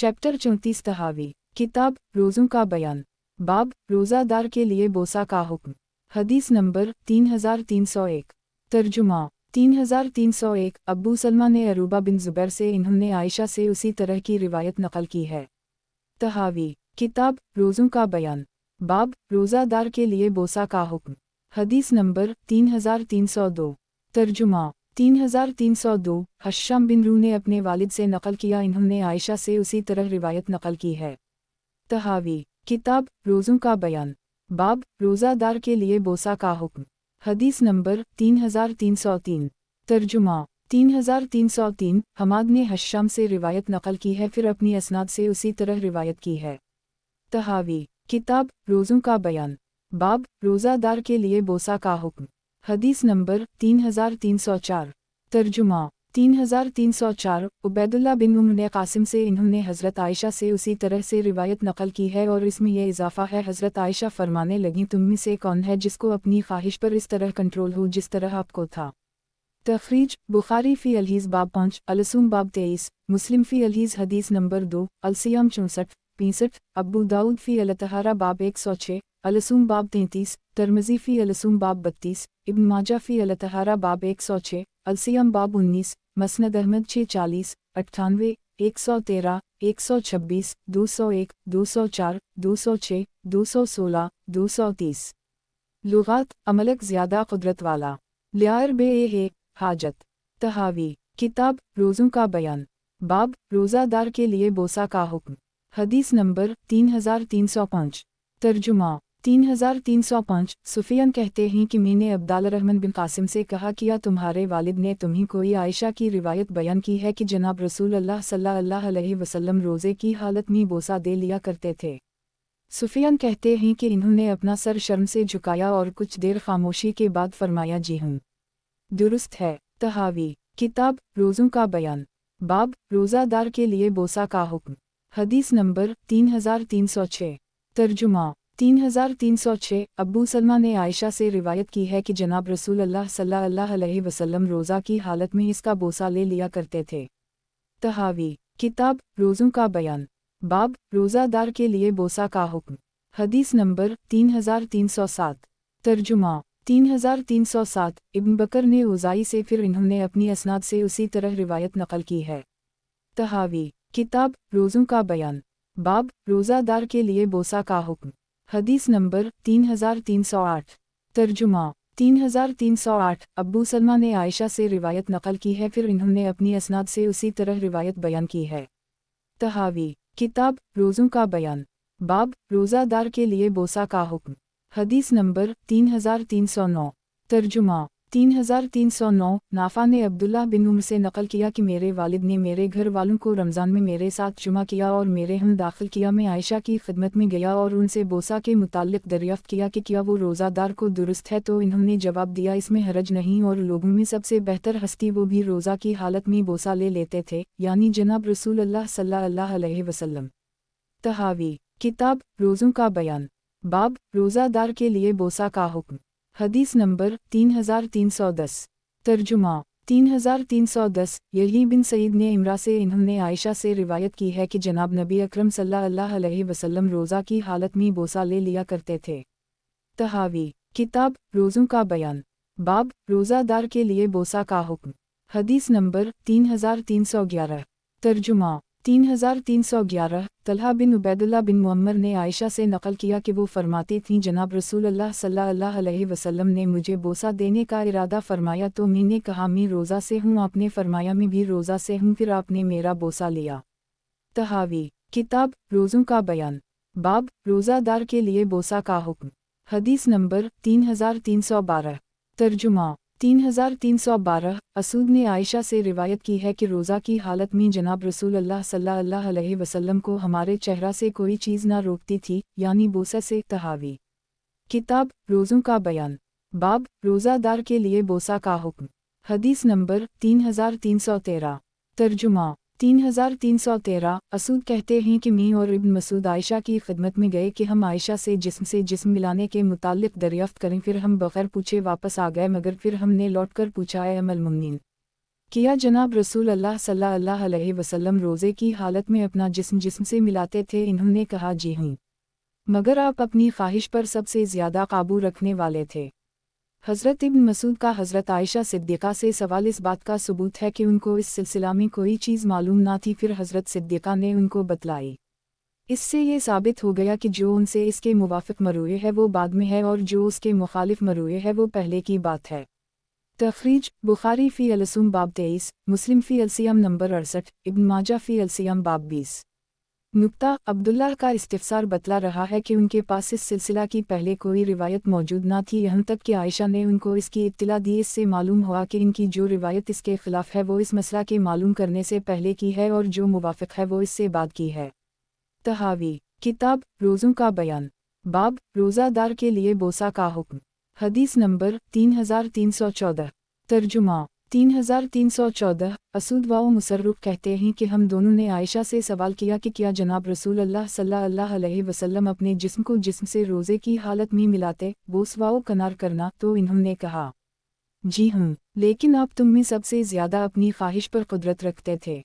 Chapter 34 तहावी किताब रोज़ों का बयान। बाब रोज़ादार के लिए बोसा का हुक्म। हदीस नंबर 3301। तर्जुमा 3301। अब्बू सलमा ने अरूबा बिन ज़ुबैर से इन्होंने आयशा से उसी तरह की रिवायत नकल की है। तहावी किताब रोज़ों का बयान। बाब रोज़ादार के लिए बोसा का हुक्म। हदीस नंबर 3302। तर्जुमा 3302। हश्शाम बिन रू ने अपने वालिद से नकल किया, इन्होंने आयशा से उसी तरह रिवायत नकल की है। तहावी किताब रोज़ों का बयान। बाब रोज़ादार के लिए बोसा का हुक्म। हदीस नंबर 3303। तर्जुमा 3303। हमाद ने हश्शाम से रिवायत नकल की है, फिर अपनी असनाद से उसी तरह रिवायत की है। तहावी किताब रोज़ों का बयान। बाब रोज़ादार के लिए बोसा का हुक्म। हदीस नंबर 3304। तर्जुमा 3304। उबैदुल्लाह बिन उम्र ने कासिम से इन्होंने हज़रत आयशा से उसी तरह से रिवायत नकल की है और इसमें यह इजाफ़ा है, हज़रत आयशा फरमाने लगी, तुम में से कौन है जिसको अपनी ख्वाहिश पर इस तरह कंट्रोल हो जिस तरह आपको था। तखरीज बुखारी फ़ी अलहीज़ बाब 5, अलसूम बाब 23, मुस्लिम फ़ी अलहीज़ हदीस नंबर 2, अलसियाम 64-65, अब्बू दाऊद फ़ी अलतहारा बाब 106, अलसूम बाब 33, तिरमिज़ी फ़ी अलसूम बाब 32, इब्न माजा फ़ी अलतहारा बाब 106, अलसियाम बाब 19, मसनद अहमद 640, 98, 113, 126, 201, 204, 206, 216, 230। लुगात अमलक ज़्यादा क़ुदरत वाला। लियार बे है हाजत। तहावी किताब रोज़ों का बयान। बाब रोज़ादार के लिए बोसा का हुक्म। हदीस नंबर 3305। तर्जुमा 3305। सुफियान कहते हैं कि मैंने अब्दाल रहमान बिन कासिम से कहा, किया तुम्हारे वालिद ने तुम्हीं कोई आयशा की रिवायत बयान की है कि जनाब रसूल अल्लाह सल्लल्लाहु अलैहि वसल्लम रोज़े की हालत में बोसा दे लिया करते थे। सुफियान कहते हैं कि इन्होंने अपना सर शर्म से झुकाया और कुछ देर खामोशी के बाद फरमाया, जी हूँ, दुरुस्त है। तहावी किताब रोज़ों का बयान। बाब रोज़ादार के लिए बोसा का हुक्म। हदीस नंबर 3306। तर्जुमा 3306। अब्बू सलमा ने आयशा से रिवायत की है कि जनाब रसूल अल्लाह सल्लल्लाहु अलैहि वसल्लम रोज़ा की हालत में इसका बोसा ले लिया करते थे। तहावी किताब रोज़ों का बयान। बाब रोज़ादार के लिए बोसा का हुक्म। हदीस नंबर 3307। तर्जुमा 3307। इब्न बकर ने उज़ाई से, फिर इन्होंने अपनी असनाद से उसी तरह रिवायत नकल की है। तहावी किताब रोज़ों का बयान। बाब रोज़ादार के लिए बोसा का हुक्म। हदीस नंबर 3308। तर्जुमा 3308। अब्बू सलमा ने आयशा से रिवायत नकल की है, फिर इन्होंने अपनी असनाद से उसी तरह रिवायत बयान की है। तहावी किताब रोज़ों का बयान। बाब रोज़ादार के लिए बोसा का हुक्म। हदीस नंबर 3309। तर्जुमा 3309। नाफा ने अब्दुल्लाह बिन उम्र से नकल किया कि मेरे वालिद ने मेरे घर वालों को रमज़ान में मेरे साथ जुमा किया और मेरे हम दाखिल किया। मैं आयशा की खिदमत में गया और उनसे बोसा के मुताल्लिक़ दरियाफ़्त किया कि क्या वो रोज़ादार को दुरुस्त है, तो इन्होंने जवाब दिया, इसमें हरज नहीं, और लोगों में सबसे बेहतर हस्ती वो भी रोज़ा की हालत में बोसा ले लेते थे, यानी जनाब रसूल अल्लाह सल्लल्लाहु अलैहि वसल्लम। तहावी किताब रोज़ों का बयान। बाब रोज़ादार के लिए बोसा का हुक्म। हदीस नंबर 3310। तर्जुमा 3310। यही बिन सईद ने इमरा से, इन्होंने आयशा से रिवायत की है कि जनाब नबी अकरम सल्लल्लाहु अलैहि वसल्लम रोज़ा की हालत में बोसा ले लिया करते थे। तहावी किताब रोज़ों का बयान। बाब रोज़ादार के लिए बोसा का हुक्म। हदीस नंबर 3311। तर्जुमा 3311। तलहा बिन उबैदुल्लाह बिन मुअम्मर ने आयशा से नकल किया कि वो फरमाती थीं, जनाब रसूल अल्लाह सल्लल्लाहु अलैहि वसल्लम ने मुझे बोसा देने का इरादा फरमाया, तो मैंने कहा, मैं रोज़ा से हूँ। आपने फरमाया, मैं भी रोज़ा से हूँ, फिर आपने मेरा बोसा लिया। तहावी किताब रोज़ों का बयान। बाब रोज़ादार के लिए बोसा का हुक्म। हदीस नंबर 3312। तर्जुमा 3312। असूद ने आयशा से रिवायत की है कि रोज़ा की हालत में जनाब रसूल अल्लाह सल्लल्लाहु अलैहि वसल्लम को हमारे चेहरा से कोई चीज़ ना रोकती थी, यानी बोसा से। तहावी किताब रोज़ों का बयान। बाब रोज़ादार के लिए बोसा का हुक्म। हदीस नंबर 3313। तर्जुमा 3313। असूद कहते हैं कि मैं और इब्न मसूद आयशा की खिदमत में गए कि हम आयशा से जिस्म मिलाने के मुताल्लिक़ दरियाफ़्त करें, फिर हम बग़ैर पूछे वापस आ गए, मगर फिर हमने लौटकर पूछा, ए अमल मुमिनीन, किया जनाब रसूल अल्लाह सल्लल्लाहु अलैहि वसल्लम रोज़े की हालत में अपना जिस्म से मिलाते थे? इन्होंने कहा जी हूँ, मगर आप अपनी ख्वाहिश पर सबसे ज़्यादा काबू रखने वाले थे। हज़रत इब्न मसूद का हज़रत आयशा सिद्दीक़ा से सवाल इस बात का सबूत है कि उनको इस सिलसिला में कोई चीज़ मालूम ना थी, फिर हज़रत सिद्दीक़ा ने उनको बतलाई। इससे ये साबित हो गया कि जो उनसे इसके मुवाफ़िक़ मरवी है वो बाद में है और जो उसके मुखालिफ मरवी है वो पहले की बात है। तखरीज बुखारी फ़ी अलसूम बाब 23, मुस्लिम फ़ी अलसियम नंबर 68, इब्न माजा फ़ी अलसियम बाब 20। नुक्ता अब्दुल्लाह का इस्तिफ़सार बतला रहा है कि उनके पास इस सिलसिला की पहले कोई रिवायत मौजूद ना थी, यहाँ तक कि आयशा ने उनको इसकी इत्तला दी। इससे मालूम हुआ कि इनकी जो रिवायत इसके ख़िलाफ़ है वो इस मसला के मालूम करने से पहले की है और जो मुवाफ़िक़ है वो इससे बाद की है। तहावी किताब रोज़ों का बयान, बाब रोज़ादार के लिए बोसा का हुक्म। हदीस नंबर 3314। तर्जुमा 3314। असुद व मुसर्रुफ कहते हैं कि हम दोनों ने आयशा से सवाल किया कि क्या जनाब रसूल अल्लाह सल्लल्लाहु अलैहि वसल्लम अपने जिस्म को जिस्म से रोज़े की हालत में मिलाते, बोस व कनार करना? तो इन्होंने कहा जी हूँ, लेकिन आप तुम में सबसे ज़्यादा अपनी ख्वाहिश पर कुदरत रखते थे।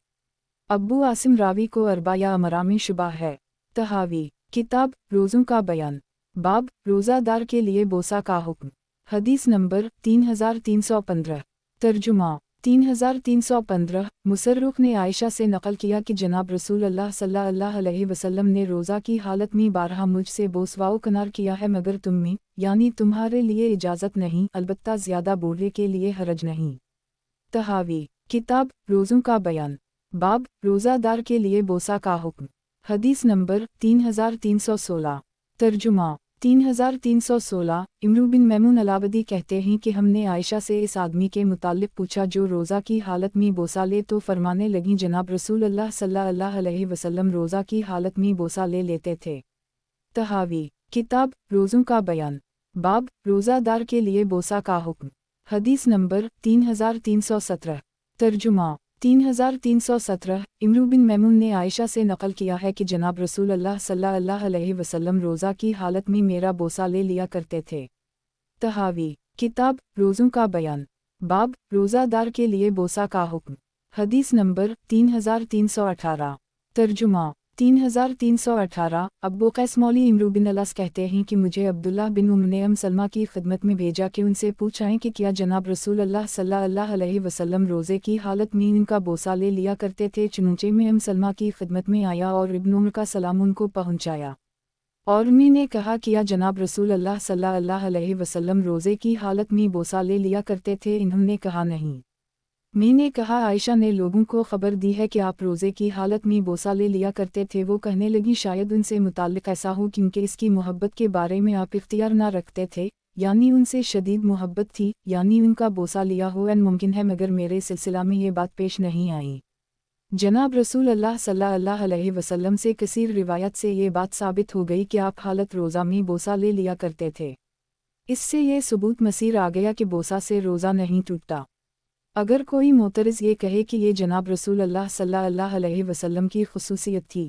अब्बू आसिम रावी को अरबा या अमरा में शुबा है। तहावी किताब रोज़ों का बयान, बाब रोज़ादार के लिए बोसा का हुक्म। हदीस नंबर 3315। तर्जुमा 3315। मुसर्रुख ने आयशा से नकल किया कि जनाब रसूल अल्लाह सल्लल्लाहु अलैहि वसल्लम ने रोज़ा की हालत में बारहा मुझसे बोसवाओ कनार किया है, मगर तुम में यानी तुम्हारे लिए इजाज़त नहीं, अलबत्ता ज़्यादा बोलने के लिए हरज नहीं। तहावी किताब रोज़ों का बयान, बाब रोज़ादार के लिए बोसा का हुक्म। हदीस नंबर 3316। तर्जुमा 3316। इमरू बिन मैमून अलावदी कहते हैं कि हमने आयशा से इस आदमी के मुताल्लिक़ पूछा जो रोज़ा की हालत में बोसा ले, तो फरमाने लगी जनाब रसूल अल्लाह सल्लल्लाहु अलैहि वसल्लम रोज़ा की हालत में बोसा ले लेते थे। तहावी किताब रोज़ों का बयान, बाब रोज़ादार के लिए बोसा का हुक्म। हदीस नंबर 3317। तर्जुमा 3317। इमरू बिन मैमून ने आयशा से नकल किया है कि जनाब रसूल अल्लाह सल्लल्लाहु अलैहि वसल्लम रोज़ा की हालत में मेरा बोसा ले लिया करते थे। तहावी किताब रोज़ों का बयान, बाब रोज़ादार के लिए बोसा का हुक्म। हदीस नंबर 3318। तर्जुमा 3318। अब्बू कैस मौली इमरू बिन अलस कहते हैं कि मुझे अब्दुल्लाह बिन उम्म ने सलमा की खिदमत में भेजा कि उनसे पूछाएं कि क्या जनाब रसूल अल्लाह सल्लल्लाहु अलैहि वसल्लम रोज़े की हालत में इनका बोसा ले लिया करते थे। चुनूचे में सलमा की खिदमत में आया और इब्न उम्र का सलाम उनको पहुँचाया, और उम्मी ने कहा किया जनाब रसूल अल्लाह सल्लल्लाहु अलैहि वसल्लम रोज़े की हालत में बोसा ले लिया करते थे? इन्होंने कहा नहीं। मैंने कहा आयशा ने लोगों को खबर दी है कि आप रोज़े की हालत में बोसा ले लिया करते थे। वो कहने लगी शायद उनसे मुताल्लिक़ ऐसा हो क्योंकि इसकी मोहब्बत के बारे में आप इख्तियार ना रखते थे, यानी उनसे शदीद मोहब्बत थी, यानी उनका बोसा लिया हो एन मुमकिन है, मगर मेरे सिलसिला में ये बात पेश नहीं आई। जनाब रसूल अल्लाह सल्लल्लाहु अलैहि वसल्लम से कसीर रिवायत से ये बात साबित हो गई कि आप हालत रोज़ा में बोसा ले लिया करते थे। इससे ये सबूत मसीर आ गया कि बोसा से रोज़ा नहीं टूटता। अगर कोई मोतरज़ ये कहे कि ये जनाब रसूल अल्लाह सल्लल्लाहु अलैहि वसल्लम की खुसूसियत थी,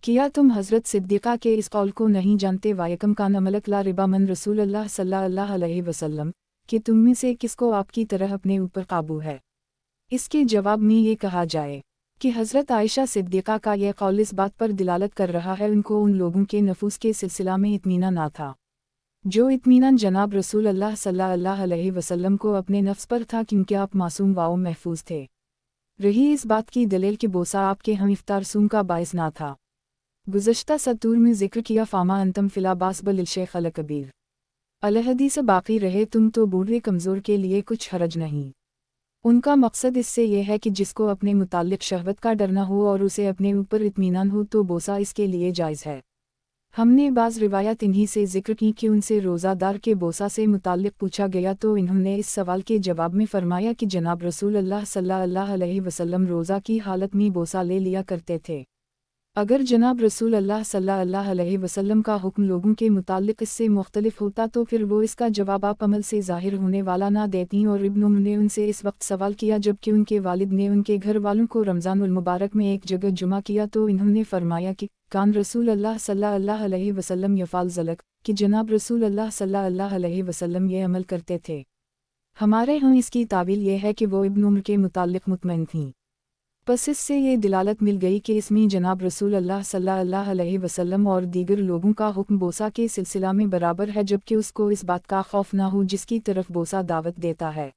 किया तुम हज़रत सिद्दीक़ा के इस कौल को नहीं जानते? वायकम कान मलक ला रिबा मन रसूल अल्लाह सल्लल्लाहु अलैहि वसल्लम, कि तुम में से किसको आपकी तरह अपने ऊपर काबू है? इसके जवाब में ये कहा जाए कि हज़रत आयशा सिद्दीक़ा का यह कौल इस बात पर दिलालत कर रहा है उनको उन लोगों के नफूस के सिलसिला में इत्मीनान ना था जो इत्मीनान जनाब रसूल अल्लाह सल्लल्लाहु अलैहि वसल्लम को अपने नफ्स पर था, क्योंकि आप मासूम व महफूज थे। रही इस बात की दलील कि बोसा आपके हम इफ्तार सूम का बायस ना था। गुज़श्ता सतूर में जिक्र किया फामा अंतम फिलाबास बलिल शेख अल कबीर अलहदी से बाकी रहे तुम तो बूढ़े कमज़ोर के लिए कुछ हरज नहीं। उनका मकसद इससे यह है कि जिसको अपने मुताल्लिक़ शहवत का डर न हो और उसे अपने ऊपर इत्मीनान हो तो बोसा इसके लिए जायज़ है। हमने बाज़ रिवायत इन्हीं से जिक्र की कि उनसे रोज़ादार के बोसा से मुताल्लिक़ पूछा गया तो इन्होंने इस सवाल के जवाब में फ़रमाया कि जनाब रसूल अल्लाह सल्लल्लाहु अलैहि वसल्लम रोज़ा की हालत में बोसा ले लिया करते थे। अगर जनाब रसूल अल्लाह सल्लल्लाहु अलैहि वसल्लम का हुक्म लोगों के मुताल्लिक़ इससे मुख्तलिफ होता तो फिर वो इसका जवाब आप अमल से ज़ाहिर होने वाला ना देती। और इब्न उम्र ने उनसे इस वक्त सवाल किया जबकि उनके वालिद ने उनके घर वालों को रमज़ानुल मुबारक में एक जगह जुमा किया तो इन्होंने फरमाया कि कान रसूल अल्लाह सल्लल्लाहु अलैहि वसल्लम यफ़ाल ज़लक, कि जनाब रसूल अल्लाह सल्लल्लाहु अलैहि वसल्लम ये अमल करते थे। हमारे यहाँ इसकी तावील ये है कि वो इब्न उम्र के मुताल्लिक़ मुतमईन थीं। बस इससे ये दिलालत मिल गई कि इसमें जनाब रसूल अल्लाह सल्लल्लाहु अलैहि वसल्लम और दीगर लोगों का हुक्म बोसा के सिलसिला में बराबर है, जबकि उसको इस बात का खौफ ना हो जिसकी तरफ बोसा दावत देता है,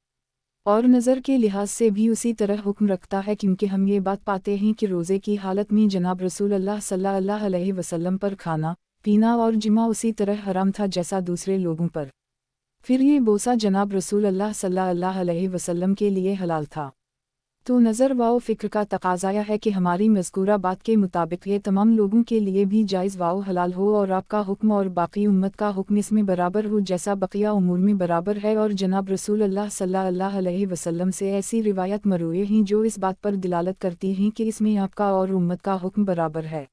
और नज़र के लिहाज से भी उसी तरह हुक्म रखता है, क्योंकि हम ये बात पाते हैं कि रोज़े की हालत में जनाब रसूल अल्लाह सल्लल्लाहु अलैहि वसल्लम पर खाना पीना और जिमा उसी तरह हराम था जैसा दूसरे लोगों पर। फिर ये बोसा जनाब रसूल अल्लाह सल्लल्लाहु अलैहि वसल्लम के लिए हलाल था। तो नज़र वाओ फ़िक्र का तकाज़ा है कि हमारी मज़कूरा बात के मुताबिक ये तमाम लोगों के लिए भी जायज़ वाओ हलाल हो, और आपका हुक्म और बाकी उम्मत का हुक्म इसमें बराबर हो जैसा बक़िया उमूर में बराबर है। और जनाब रसूल अल्लाह सल्लल्लाहु अलैहि वसल्लम से ऐसी रिवायत मरवी हैं जो इस बात पर दिलालत करती हैं कि इसमें आपका और उम्मत का हुक्म बराबर है।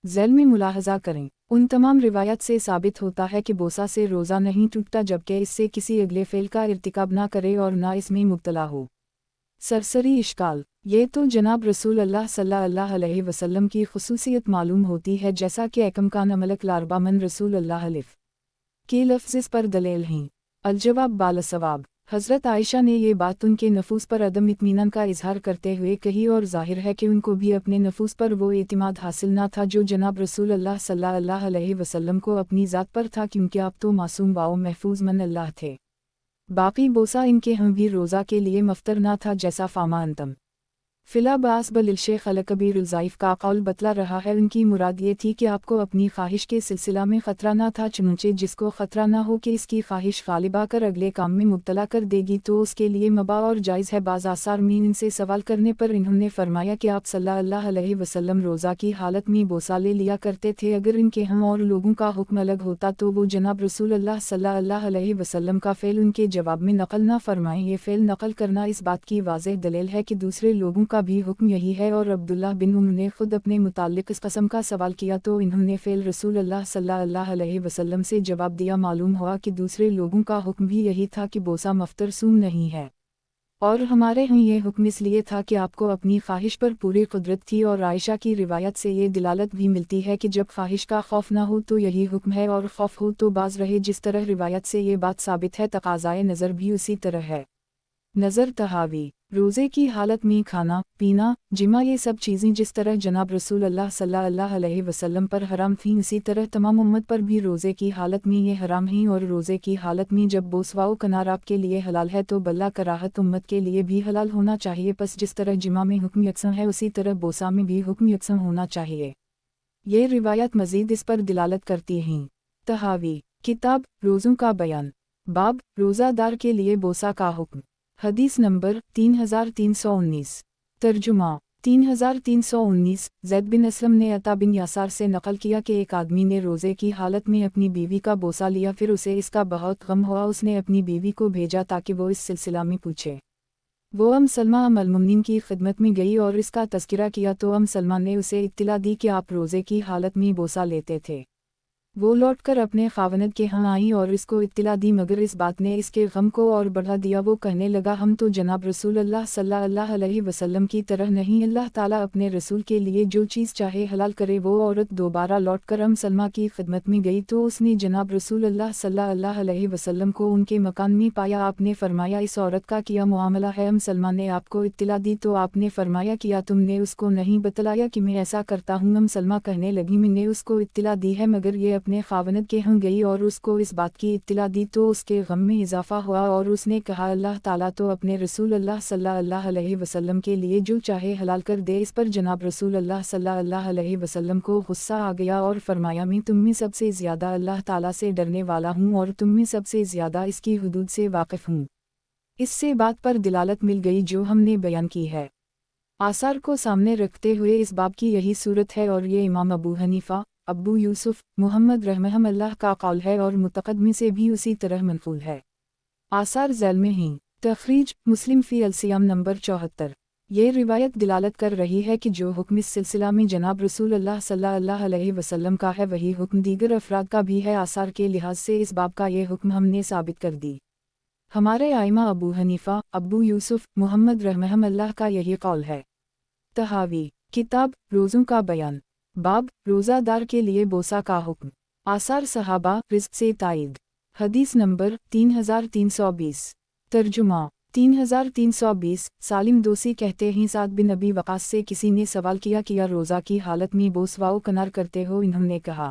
ज़ैल में मुलाहज़ा करें, उन तमाम रिवायत से साबित होता है कि बोसा से रोज़ा नहीं टूटता जबकि इससे किसी अगले फ़ेल का इर्तिकाब ना करे और ना इसमें मुब्तला हो। सरसरी इश्काल, ये तो जनाब रसूल अल्लाह सल्लल्लाहु अलैहि वसल्लम की खुसूसियत मालूम होती है, जैसा कि एकम का नमलक लारबा मन रसूल अल्लाह लिफ के लफ्ज़ इस पर दलील हैं। अलजवाब बालसवाब, हज़रत आयशा ने ये बात उनके नफूस पर अदम इत्मीनान का इजहार करते हुए कही, और ज़ाहिर है कि उनको भी अपने नफूस पर वो एतिमाद हासिल ना था जो जनाब रसूल अल्लाह सल्लल्लाहु अलैहि वसल्लम को अपनी ज़ात पर था, क्योंकि आप तो मासूम वाओ महफूज मन अल्लाह थे। बाकी बोसा इनके हम भी रोज़ा के लिए मफ्तर ना था जैसा फामा अंतम फ़िला बास बलिल शेख अलकबीर उज़ाइफ का कौल बतला रहा है। उनकी मुराद ये थी कि आपको अपनी ख्वाहिश के सिलसिला में ख़तरा ना था, चुनचे जिसको ख़तरा ना हो कि इसकी ख्वाहिश गालिबा कर अगले काम में मुब्तला कर देगी तो उसके लिए मबा और जायज़ है। बाज़ आसार में इनसे सवाल करने पर इन्होंने फरमाया कि आप सल्लल्लाहु अलैहि वसल्लम रोज़ा की हालत में बोसा ले लिया करते थे। अगर इनके हम और लोगों का हुक्म अलग होता तो वो जनाब रसूल अल्लाह सल्लल्लाहु अलैहि वसल्लम का फ़ेल उनके जवाब में नक़ल ना फरमाएं। ये फ़ेल नक़ल करना इस बात की वाज़ेह दलील है कि दूसरे लोगों का भी हुक्म यही है। और अब्दुल्लाह बिन उम्र ने खुद अपने मुताल्लिक़ इस कस्म का सवाल किया तो इन्होंने फ़ेल रसूल अल्लाह सल्लल्लाहु अलैहि वसल्लम से जवाब दिया। मालूम हुआ कि दूसरे लोगों का हुक्म भी यही था कि बोसा मफ्तर सूम नहीं है, और हमारे यहाँ ये हुक्म इसलिए था कि आपको अपनी ख्वाहिश पर पूरी कुदरत थी। और आयशा की रिवायत से ये दिलालत भी मिलती है कि जब ख्वाहिश का खौफ ना हो तो यही हुक्म है, और खौफ हो तो बाज रहे। जिस तरह रिवायत से ये बात साबित है, तकाज़ाए नज़र भी उसी तरह है। नज़र तहावी, रोज़े की हालत में खाना पीना जिमा ये सब चीज़ें जिस तरह जनाब रसूल अल्लाह सल्लल्लाहु अलैहि वसल्लम पर हराम थीं, उसी तरह तमाम उम्मत पर भी रोज़े की हालत में ये हराम हैं। और रोज़े की हालत में जब बोसवाओ कनार आपके लिए हलाल है तो बल्ला कराहत उम्मत के लिए भी हलाल होना चाहिए। बस जिस तरह जिमा में हुक्म यकसन है उसी तरह बोसा में भी हुक्म यकसन होना चाहिए। ये रिवायत मज़ीद इस पर दिलालत करती हैं। तहावी, किताब रोज़ों का बयान, बाब रोज़ादार के लिए बोसा का हुक्म। हदीस नंबर 3319। तर्जुमा 3319। ज़ैद बिन असलम ने अता बिन यासार से नकल किया कि एक आदमी ने रोज़े की हालत में अपनी बीवी का बोसा लिया, फिर उसे इसका बहुत गम हुआ। उसने अपनी बीवी को भेजा ताकि वो इस सिलसिला में पूछे। वो सलमा अल-मुमिनीन की खिदमत में गई और इसका तज़किरा किया तो सलमा ने उसे इत्तिला दी कि आप रोज़े की हालत में बोसा लेते थे। वो लौटकर अपने खावनद के यहाँ आई और इसको इत्तिला दी, मगर इस बात ने इसके गम को और बढ़ा दिया। वो कहने लगा, हम तो जनाब रसूल अल्लाह सल्लल्लाहु अलैहि वसल्लम की तरह नहीं, अल्लाह ताला अपने रसूल के लिए जो चीज़ चाहे हलाल करे। वो औरत दोबारा लौटकर सलमा की खिदमत में गई तो उसने जनाब रसूल अल्लाह सल्लल्लाहु अलैहि वसल्लम को उनके मकान में पाया। आपने फरमाया, इस औरत का क्या मामला है? सलमा ने आपको इत्तिला दी तो आपने फरमाया, किया तुमने उसको नहीं बतलाया कि मैं ऐसा करता हूँ? सलमा कहने लगी, मैंने उसको इत्तिला दी है, मगर ये अपने खावनद के यहाँ गई और उसको इस बात की इत्तिला दी तो उसके गम में इजाफा हुआ और उसने कहा, अल्लाह ताला तो अपने रसूल अल्लाह सल्लल्लाहु अलैहि वसल्लम के लिए जो चाहे हलाल कर दे। इस पर जनाब रसूल अल्लाह सल्लल्लाहु अलैहि वसल्लम को गुस्सा आ गया और फरमाया, मैं तुम में सबसे ज़्यादा अल्लाह ताला से डरने वाला हूँ और तुम में सबसे ज़्यादा इसकी हुदूद से वाकिफ़ हूँ। इससे बात पर दिलालत मिल गई जो हमने बयान की है। आसार को सामने रखते हुए इस बाब की यही सूरत है और ये इमाम अबू हनीफा, अबू यूसुफ, मुहम्मद रहमहुल्लाह का कौल है और मुतक़द्दिम से भी उसी तरह मनक़ूल है। आसार ज़ैल में हैं। तख़रीज मुस्लिम फ़ी अल-सियाम नंबर 74। ये रिवायत दिलालत कर रही है कि जो हुक्म इस सिलसिला में जनाब रसूल अल्लाह सल्लल्लाहु अलैहि वसल्लम का है वही हुक्म दीगर अफराद का भी है। आसार के लिहाज से इस बाब का ये हुक्म हमने साबित कर दी। हमारे आइमा अबू हनीफा, अबू यूसुफ, मुहम्मद रहमहुल्लाह का यही कौल है। तहावी, किताब रोज़ों का बयान, बाब रोज़ादार के लिए बोसा का हुक्म। आसार सहाबा रिज़्क़ से तायद। हदीस नंबर 3320। तर्जुमा 3320 सालिम दोसी कहते हैं साद बिन अबी वक़ास से किसी ने सवाल किया कि या रोज़ा की हालत में बोसवाओ कनार करते हो? इन्होंने कहा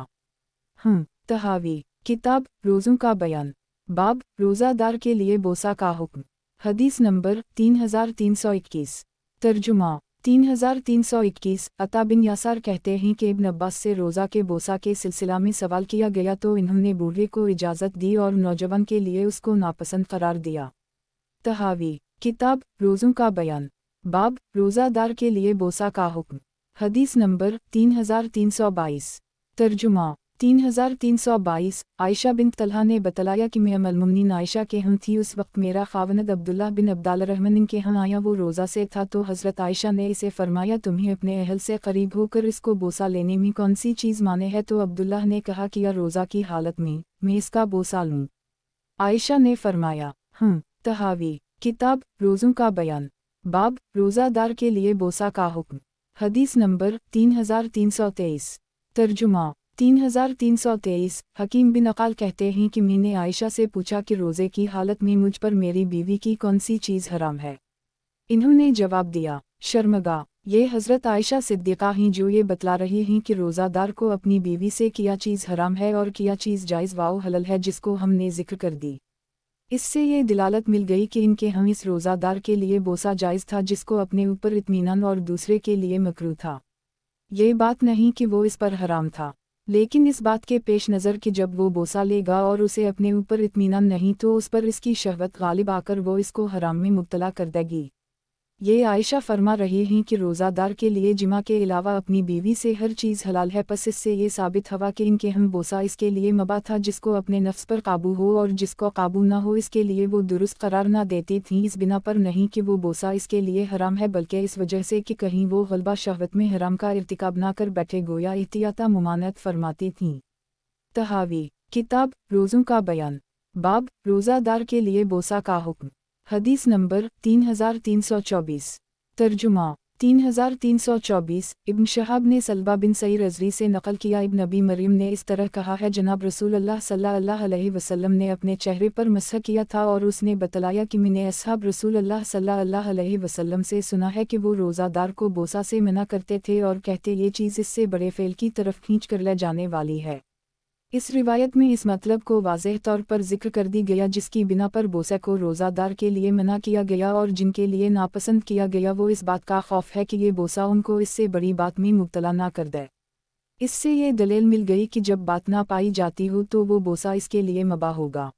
तहावी किताब रोज़ों का बयान बाब रोज़ादार के लिए बोसा का हुक्म। हदीस नंबर 3321। तर्जुमा 3321 अता बिन यासार कहते हैं कि इब्न अब्बास से रोज़ा के बोसा के सिलसिला में सवाल किया गया तो इन्होंने बूढ़े को इजाज़त दी और नौजवान के लिए उसको नापसंद करार दिया। तहावी किताब रोज़ों का बयान बाब रोज़ादार के लिए बोसा का हुक्म। हदीस नंबर 3322। तर्जुमा 3322 आयशा बिन तलहा ने बतलाया कि मैं अम्मुल-मोमिनीन आयशा के हम थी, उस वक्त मेरा खावनद अब्दुल्लाह बिन अब्दुल्लाह इनके हम आया, वो रोज़ा से था तो हज़रत आयशा ने इसे फरमाया तुम्हें अपने अहल से करीब होकर इसको बोसा लेने में कौन सी चीज़ माने है? तो अब्दुल्लाह ने कहा कि या रोज़ा की हालत में मैं इसका बोसा लूँ। आयशा ने फरमाया तहावी किताब रोज़ों का बयान बाब रोज़ादार के लिए बोसा का हुक्म। हदीस नंबर 3323। तर्जुमा 3323 हकीम बिन अकाल कहते हैं कि मैंने आयशा से पूछा कि रोज़े की हालत में मुझ पर मेरी बीवी की कौन सी चीज़ हराम है। इन्होंने जवाब दिया शर्मगा। ये हज़रत आयशा सिद्दीक़ा हैं जो ये बतला रही हैं कि रोज़ादार को अपनी बीवी से किया चीज़ हराम है और किया चीज़ जायज़ वाओ हलल है, जिसको हमने जिक्र कर दी। इससे ये दिलालत मिल गई कि इनके हम इस रोज़ादार के लिए बोसा जायज़ था जिसको अपने ऊपर इत्मीनान और दूसरे के लिए मकरूह था। ये बात नहीं कि वो इस पर हराम था, लेकिन इस बात के पेश नज़र कि जब वो बोसा लेगा और उसे अपने ऊपर इत्मीनान नहीं तो उस पर इसकी शहवत गालिब आकर वो इसको हराम में मुब्तला कर देगी। ये आयशा फरमा रही हैं कि रोज़ादार के लिए जिमा के अलावा अपनी बीवी से हर चीज़ हलाल है। पस इससे ये साबित हुआ कि इनके हम बोसा इसके लिए मबा था जिसको अपने नफ्स पर काबू हो, और जिसको काबू ना हो इसके लिए वो दुरुस्त करार ना देती थीं। इस बिना पर नहीं कि वो बोसा इसके लिए हराम है, बल्कि इस वजह से कि कहीं वो गलबा शहवत में हराम का इर्तिकाब ना कर बैठे, गोया एहतियाता मुमानत फरमाती थीं। तहावी किताब रोज़ों का बयान बाब रोज़ादार के लिए बोसा का हुक्म। हदीस नंबर 3324। तर्जुमा 3324 इब्न शहाब ने सलबा बिन सईर अज़री से नकल किया, इब्न नबी मरियम ने इस तरह कहा है, जनाब रसूलुल्लाह सल्लल्लाहु अलैहि वसल्लम ने अपने चेहरे पर मसह किया था और उसने बतलाया कि मैंने असहाब रसूलुल्लाह सल्लल्लाहु अलैहि वसल्लम से सुना है कि वो रोज़ादार को बोसा से मना करते थे और कहते ये चीज़ इससे बड़े फ़ेल की तरफ खींच कर ले जाने वाली है। इस रिवायत में इस मतलब को वाज़ेह तौर पर जिक्र कर दी गया जिसकी बिना पर बोसा को रोज़ादार के लिए मना किया गया, और जिनके लिए नापसंद किया गया वो इस बात का खौफ है कि ये बोसा उनको इससे बड़ी बात में मुब्तला ना कर दे। इससे ये दलील मिल गई कि जब बात ना पाई जाती हो तो वो बोसा इसके लिए मबा होगा।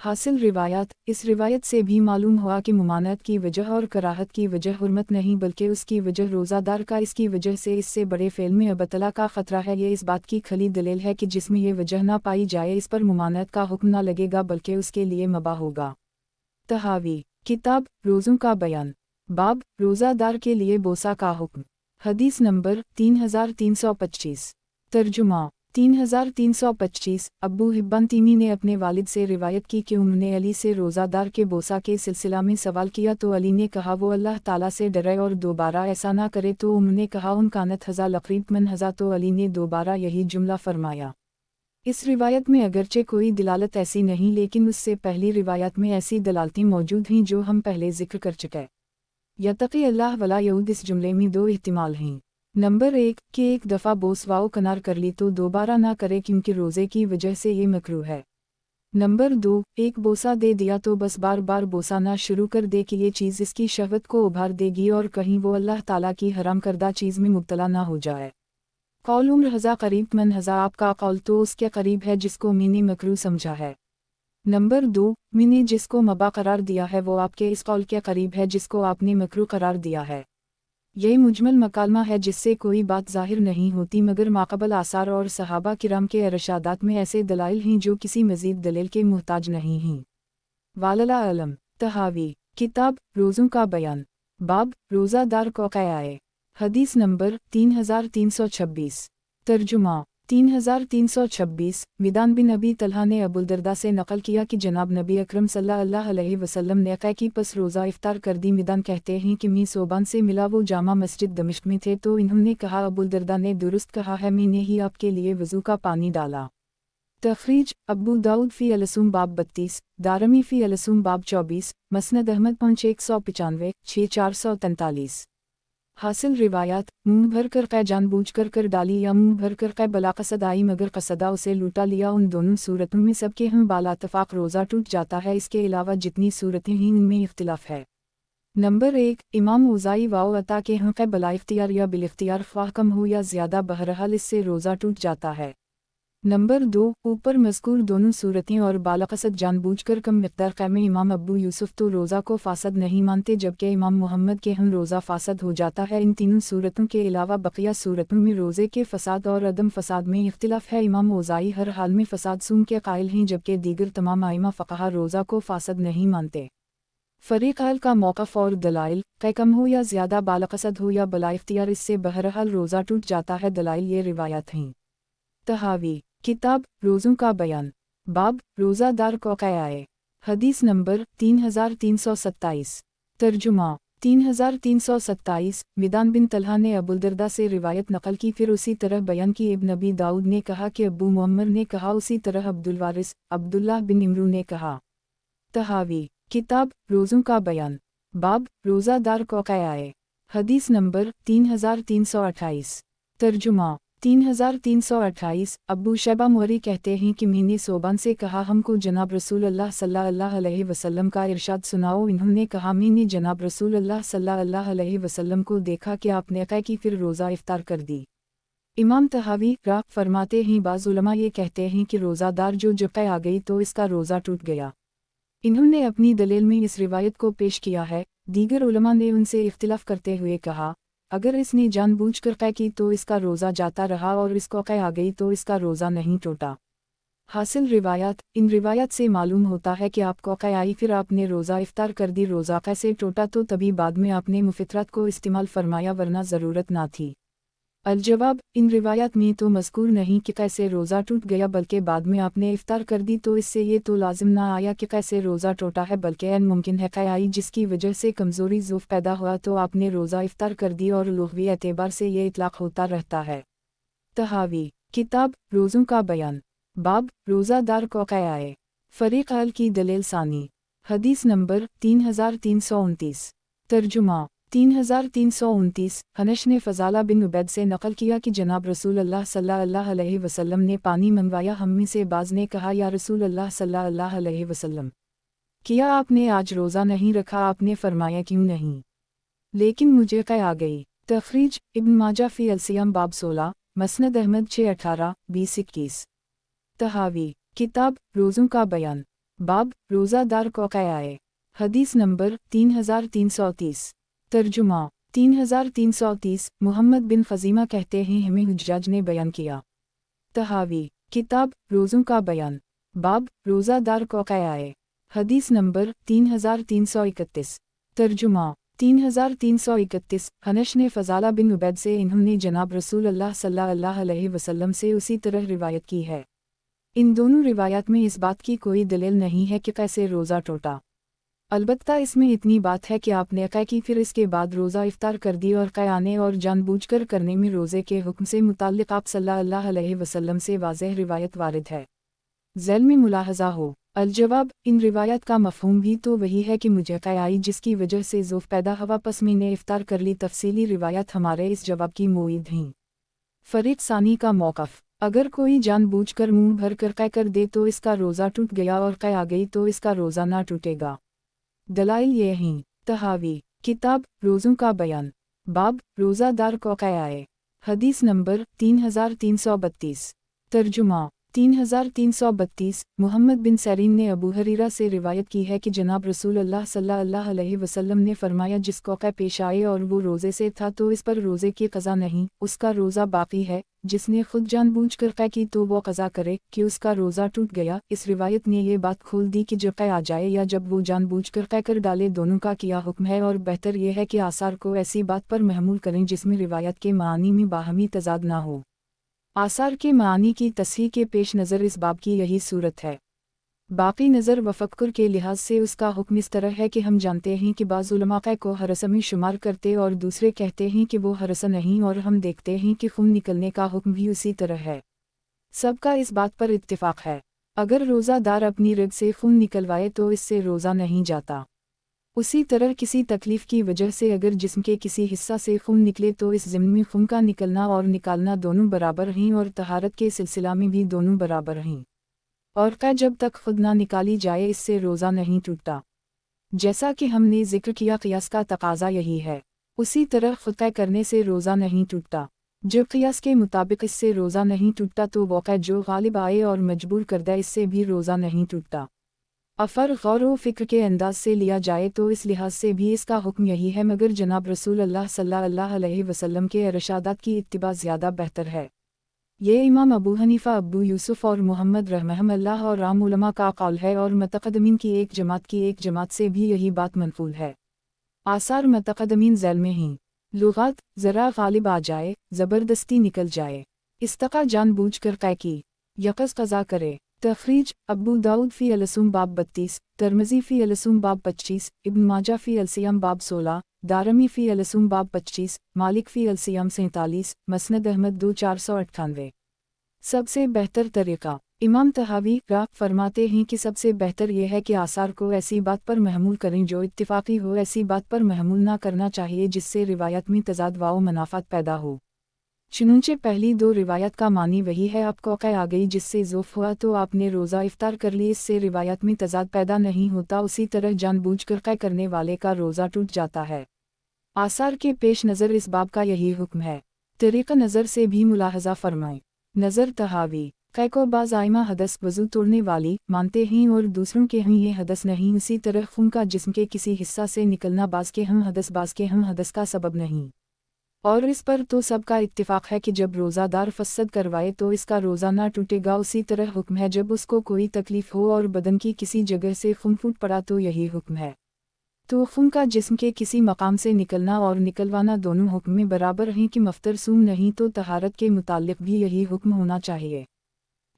हासिल रिवायत इस रिवायत से भी मालूम हुआ कि मुमानत की वजह और कराहत की वजह हुर्मत नहीं, बल्कि उसकी वजह रोज़ादार का इसकी वजह से इससे बड़े फ़ेल में अबतला का ख़तरा है। ये इस बात की खली दलील है कि जिसमें ये वजह ना पाई जाए इस पर मुमानत का हुक्म ना लगेगा, बल्कि उसके लिए मबा होगा। तहावी किताब रोज़ों का बयान बाब रोज़ादार के लिए बोसा का हुक्म। हदीस नंबर 3325। तर्जुमा 3325 अब्बू हिब्बान तीमी ने अपने वालिद से रिवायत की कि उन्होंने अली से रोज़ादार के बोसा के सिलसिला में सवाल किया तो अली ने कहा वो अल्लाह ताला से डरे और दोबारा ऐसा ना करे। तो उन्होंने कहा उन कानत हज़ा लक़रीब मन हज़ा, तो अली ने दोबारा यही जुमला फरमाया। इस रिवायत में अगरचे कोई दिलालत ऐसी नहीं, लेकिन उससे पहली रिवायत में ऐसी दलालतें मौजूद हैं जो हम पहले जिक्र कर चुके। यतक़ी अल्लाह वला यऊद इस जुमले में दो इहतिमाल हैं। नंबर 1 कि एक दफ़ा बोसवाओ कनार कर ली तो दोबारा ना करे क्योंकि रोज़े की वजह से ये मकरूह है। नंबर 2 एक बोसा दे दिया तो बस बार बार बोसा ना शुरू कर दे कि ये चीज़ इसकी शहवत को उभार देगी और कहीं वो अल्लाह ताला की हराम करदा चीज़ में मुब्तला ना हो जाए। कौल उम्र हज़ा करीब मन हज़ा आपका कौल तो उसके करीब है जिसको मैंने मकरूह समझा है। नंबर 2 मैंने जिसको मबा करार दिया है वो आपके इस कौल के करीब है जिसको आपने मकरूह करार दिया है। यह मुजमल मकालमा है जिससे कोई बात ज़ाहिर नहीं होती, मगर माक़बल आसार और सहाबा किराम के इरशादात में ऐसे दलाइल हैं जो किसी मज़ीद दलील के मुहताज नहीं हैं। वालला अलम। तहावी किताब रोज़ों का बयान बाब रोज़ादार को क़याए। हदीस नंबर 3326। तर्जुमा 3326 मिदान बिन अबी तलहा ने अबुलदरदा से नकल किया कि जनाब नबी अकरम सल्लल्लाहु अलैहि वसल्लम ने क़ै की पस रोज़ा इफ्तार कर दी। मिदान कहते हैं कि मैं सोबान से मिला, वो जामा मस्जिद दमिश्क में थे, तो इन्होंने कहा अबुलदरदा ने दुरुस्त कहा है, मैंने ही आपके लिए वज़ू का पानी डाला। तखरीज अबू दाऊद फ़ी अलसूम बाब 32, दारमी फ़ी अलसूम बाब 24, मसनद अहमद 5195, 6443। हासिल रिवायात, मुंह भर कर कै जानबूझ कर डाली या मुंह भर कर कै बला कसद आई मगर कसदा उसे लूटा लिया। उन दोनों सूरतों में सबके हम बालातफाक रोज़ा टूट जाता है। इसके अलावा जितनी सूरतें हैं इनमें इख्तिलाफ है। नंबर 1, इमाम औज़ाई वाओ अता के हम कै बला इख्तियार या बिल-इख्तियार ख्वाह कम हो या ज़्यादा बहरहाल इससे रोज़ा टूट जाता है। नंबर 2, ऊपर मज़कूर दोनों सूरतें और बालाक़सद जानबूझकर कम मिक़दार क़ै में इमाम अबू यूसुफ़ तो रोज़ा को फ़ासद नहीं मानते जबकि इमाम मुहम्मद के हम रोज़ा फ़ासद हो जाता है। इन तीनों सूरतों के अलावा बक़िया सूरतों में रोज़े के फ़साद और अदम फ़साद में इख्तिलाफ़ है। इमाम औज़ाई हर हाल में फ़साद सूम के कायल हैं जबकि दीगर तमाम आइमा फ़क़हा रोज़ा को फ़ासद नहीं मानते। फ़रीक़ैन का मौक़िफ़ और दलाइल, कै कम हो या ज़्यादा बालाक़सद हो या बला इख्तियार इससे बहरहाल रोज़ा टूट जाता है। दलाइल ये रिवायात हैं। तहावी किताब रोज़ों का बयान, बाब रोज़ादार को कै आए। हदीस नंबर 3327। तर्जुमा 3327। मिदान बिन तलहा ने अबूदरदा से रिवायत नक़ल की फिर उसी तरह बयान की। इब्न नबी दाऊद ने कहा कि अबू मुअम्मर ने कहा, उसी तरह अब्दुलवारिस अब्दुल्लाह बिन इमरू ने कहा। तहावी किताब रोज़ों का बयान, बाब रोज़ादार को कै आए। हदीस नंबर 3328। तर्जुमा 3328। अबू शैबा मोरी कहते हैं कि मैंने सोबान से कहा, हमको जनाब रसूल अल्लाह सल्लल्लाहु अलैहि वसल्लम का इरशाद सुनाओ। इन्होंने कहा, मैंने जनाब रसूल अल्लाह सल्लल्लाहु अलैहि वसल्लम को देखा कि आपने कै की फिर रोज़ा इफ्तार कर दी। इमाम तहावी राह फरमाते हैं, बाज़ उलमा ये कहते हैं कि रोज़ादार जो कै आ गई तो इसका रोज़ा टूट गया। इन्होंने अपनी दलील में इस रिवायत को पेश किया है। दीगर उलमा ने उनसे इख्तिलाफ करते हुए कहा, अगर इसने जानबूझकर कै की तो इसका रोज़ा जाता रहा और इसको कै आ गई तो इसका रोज़ा नहीं टूटा। हासिल रिवायात, इन रिवायत से मालूम होता है कि आपको कै आई फिर आपने रोज़ा इफ्तार कर दी, रोज़ा कैसे टूटा तो तभी बाद में आपने मुफितरत को इस्तेमाल फरमाया वरना ज़रूरत ना थी। अल-जवाब, इन रिवायत में तो मज़कूर नहीं कि कैसे रोज़ा टूट गया बल्कि बाद में आपने इफ्तार कर दी तो इससे ये तो लाजिम ना आया कि कैसे रोज़ा टूटा है बल्कि ऐन मुमकिन है कै आई जिसकी वजह से कमज़ोरी ज़ुफ़ पैदा हुआ तो आपने रोज़ा इफ्तार कर दी और लुग़वी एतबार से ये इतलाक़ होता रहता है। तहावी किताब रोज़ों का बयान, बाब रोज़ादार को कै आए। फ़रीक़ैन की दलील सानी। हदीस नंबर 3329। तर्जुमा 3329। हनश ने फ़ज़ाला बिन उबैद से नक़ल किया कि जनाब रसूल अल्लाह सल्लल्लाहु अलैहि वसल्लम ने पानी मंगवाया। हम में से बाज़ ने कहा, या रसूल अल्लाह सल्लल्लाहु अलैहि वसल्लम, किया आपने आज रोज़ा नहीं रखा? आपने फरमाया, क्यों नहीं, लेकिन मुझे कै आ गई। तखरीज इब्न माजा फ़ी अल-सियाम बाब 16, मसनद अहमद 618, 2021। तहावी किताब रोज़ों का बयान, बाब रोज़ादार को कै आए। हदीस नंबर 3330। तर्जुमा 3330। मुहम्मद बिन ख़ज़ीमा कहते हैं, हमें हुज्जाज ने बयान किया। तहावी किताब रोज़ों का बयान, बाब रोज़ादार को कै आए। हदीस नंबर 3331। तर्जुमा 3331। हनश ने फ़ज़ाला बिन उबैद से, इन्होंने जनाब रसूल अल्लाह सल्लल्लाहु अलैहि वसल्लम से उसी तरह रिवायत की है। इन दोनों रिवायात में इस बात की कोई दलील नहीं है कि कैसे रोज़ा टूटा। अलबत्ता इसमें इतनी बात है कि आपने कै की फिर इसके बाद रोज़ा इफ्तार कर दी और कै आने और जानबूझकर करने में रोज़े के हुक्म से मुताल्लिक़ आप सल्लल्लाहु अलैहि वसल्लम से वाज़ेह रिवायत वारिद है। ज़ैल में मुलाहज़ा हो। अल-जवाब, इन रिवायत का मफ़हूम भी तो वही है कि मुझे कै आई जिसकी वजह से ज़ुफ़ पैदा हुआ पस मैंने इफ्तार कर ली। तफसीली रिवायत हमारे इस जवाब की मुईद हैं। फ़रीक़ सानी का मौक़िफ़, अगर कोई जानबूझकर मुँह भर कर कै कर दे तो इसका रोज़ा टूट गया और कै आ गई तो इसका रोज़ा ना टूटेगा। दलाइल ये हैं। तहावी किताब रोज़ों का बयान, बाब रोज़ादार को कै आए। हदीस नंबर 3332। तर्जुमा 3332। मुहम्मद बिन सरीन ने अबू हरीरा से रिवायत की है कि जनाब रसूल अल्लाह सल्लल्लाहु अलैहि वसल्लम ने फरमाया, जिसको कै पेश आए और वो रोज़े से था तो इस पर रोज़े की क़ज़ा नहीं, उसका रोज़ा बाकी है। जिसने खुद जानबूझकर कै की तो वो क़ज़ा करे कि उसका रोज़ा टूट गया। इस रिवायत ने ये बात खोल दी कि जब कै आ जाए या जब वो जानबूझकर कै कर डाले, दोनों का किया हुक्म है और बेहतर यह है कि आसार को ऐसी बात पर महमूल करें जिसमें रिवायत के मानी में बाहमी तज़ाद ना हो। आसार के मानी की तस्हीह के पेश नज़र इस बाब की यही सूरत है। बाकी नज़र व फ़क्र के लिहाज से उसका हुक्म इस तरह है कि हम जानते हैं कि बाज़ उलमा कै को हरस में शुमार करते और दूसरे कहते हैं कि वो हरस नहीं, और हम देखते हैं कि खून निकलने का हुक्म भी उसी तरह है। सबका इस बात पर इत्तिफाक है, अगर रोज़ादार अपनी रग से खून निकलवाए तो इससे रोज़ा नहीं जाता। उसी तरह किसी तकलीफ़ की वजह से अगर जिस्म के किसी हिस्सा से खून निकले तो इस ज़िम्न में खून का निकलना और निकालना दोनों बराबर हैं और तहारत के सिलसिला में भी दोनों बराबर हैं। और क़ै जब तक खुद ना निकाली जाए इससे रोज़ा नहीं टूटता। जैसा कि हमने जिक्र किया क़ियास का तकाज़ा यही है, उसी तरह खुद क़ै करने से रोज़ा नहीं टूटता। जब क़ियास के मुताबिक इससे रोज़ा नहीं टूटता तो वाक़ जो गालिब आए और मजबूर कर दे इससे भी रोज़ा नहीं टूटता। अफ़र गौर व फ़िक्र के अंदाज से लिया जाए तो इस लिहाज से भी इसका हुक्म यही है, मगर जनाब रसूल अल्लाह सल्लल्लाहु अलैहि वसल्लम के इरशादात की इत्तिबा ज़्यादा बेहतर है। ये इमाम अबू हनीफ़ा, अबू यूसुफ़ और मुहम्मद रहमहुल्लाह और आम उलमा का कौल है और मुतक़द्दिमीन की एक जमात से भी यही बात मनक़ूल है। आसार मुतक़द्दिमीन ज़ैल में हैं। लुग़ात, ज़रा गालिब आ जाए, ज़बरदस्ती निकल जाए, इस्तक़ा जानबूझ कर क़ै की, यक़ज़ क़ज़ा करे। तख़रीज अबू दाऊद फ़ी अलसूम बाब 32, तिर्मिज़ी फ़ी अलसूम बाब 25, इब्न माजा फ़ी अलसियम बाब 16, दारमी फ़ी अलसूम बाब 25, मालिक फ़ी अलसियम 47, मसनद अहमद 2498। सबसे बेहतर तरीक़ा इमाम तहावी रा फरमाते हैं कि सबसे बेहतर यह है कि आसार को ऐसी बात पर महमूल करें जो इत्तिफ़ाक़ी हो, ऐसी बात पर महमूल ना करना चाहिए जिससे रिवायत में तज़ाद व मनाफ़ात पैदा हो। चुनूंचे पहली दो रिवायत का मानी वही है, आपको क़ै आ गई जिससे ज़ुफ़ हुआ तो आपने रोज़ा इफ्तार कर ली, इससे रिवायत में तज़ाद पैदा नहीं होता। उसी तरह जानबूझकर क़ै करने वाले का रोज़ा टूट जाता है। आसार के पेश नज़र इस बाब का यही हुक्म है। तरीक़ा नज़र से भी मुलाहज़ा फरमाएं। नज़र तहावी क़ै को बाज़ आइमा हदस वज़ू तोड़ने वाली मानते हैं और दूसरों के हम ये हदस नहीं। इसी तरह खून का जिस्म के किसी हिस्सा से निकलना बाज़ के हम हदस बाज़ के हम हदस का सबब नहीं। और इस पर तो सबका इत्तिफाक है कि जब रोज़ादार फसद करवाए तो इसका रोज़ा ना टूटेगा। उसी तरह हुक्म है जब उसको कोई तकलीफ़ हो और बदन की किसी जगह से खून फूट पड़ा तो यही हुक्म है। तो खून का जिस्म के किसी मकाम से निकलना और निकलवाना दोनों हुक्म में बराबर हैं कि मफ्तर सूम नहीं तो तहारत के मुताल्लिक़ भी यही हुक्म होना चाहिए।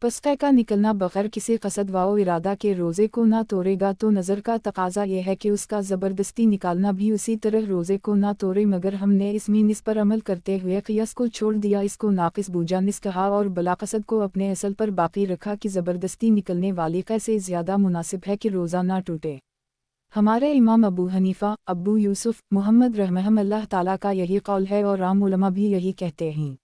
पस्क़ै का निकलना बग़ैर किसी क़सद व इरादा के रोज़े को ना तोड़ेगा तो नज़र का तकाज़ा यह है कि उसका ज़बरदस्ती निकालना भी उसी तरह रोज़े को ना तोड़े, मगर हमने इसमें निस पर अमल करते हुए क़ियास को छोड़ दिया, इसको नाक़िस बूझा निस कहा और बलाक़सद को अपने असल पर बाक़ी रखा कि ज़बरदस्ती निकलने वाली क़ै से ज़्यादा मुनासिब है कि रोज़ा ना टूटे। हमारे इमाम अबू हनीफ़ा, अबू यूसुफ़, मुहम्मद रहमहुल्लाह ताला का यही कौल है और आम उलमा भी यही कहते हैं।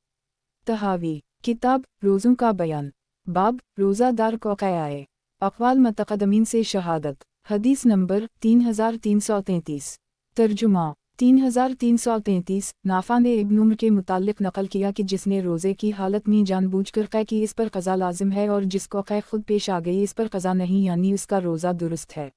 तहावी किताब रोज़ों का बयान बाब रोज़ादार को क़ै आए अक़वाल मुतक़द्दिमीन से शहादत। हदीस नंबर 3333। तर्जुमा 3333। नाफ़ा ने इब्न उम्र के मुताल्लिक़ नक़ल किया कि जिसने रोज़े की हालत में जानबूझकर क़ै की इस पर क़ज़ा लाजिम है और जिसको क़ै खुद पेश आ गई इस पर क़ज़ा नहीं, यानी उसका रोज़ा दुरुस्त है।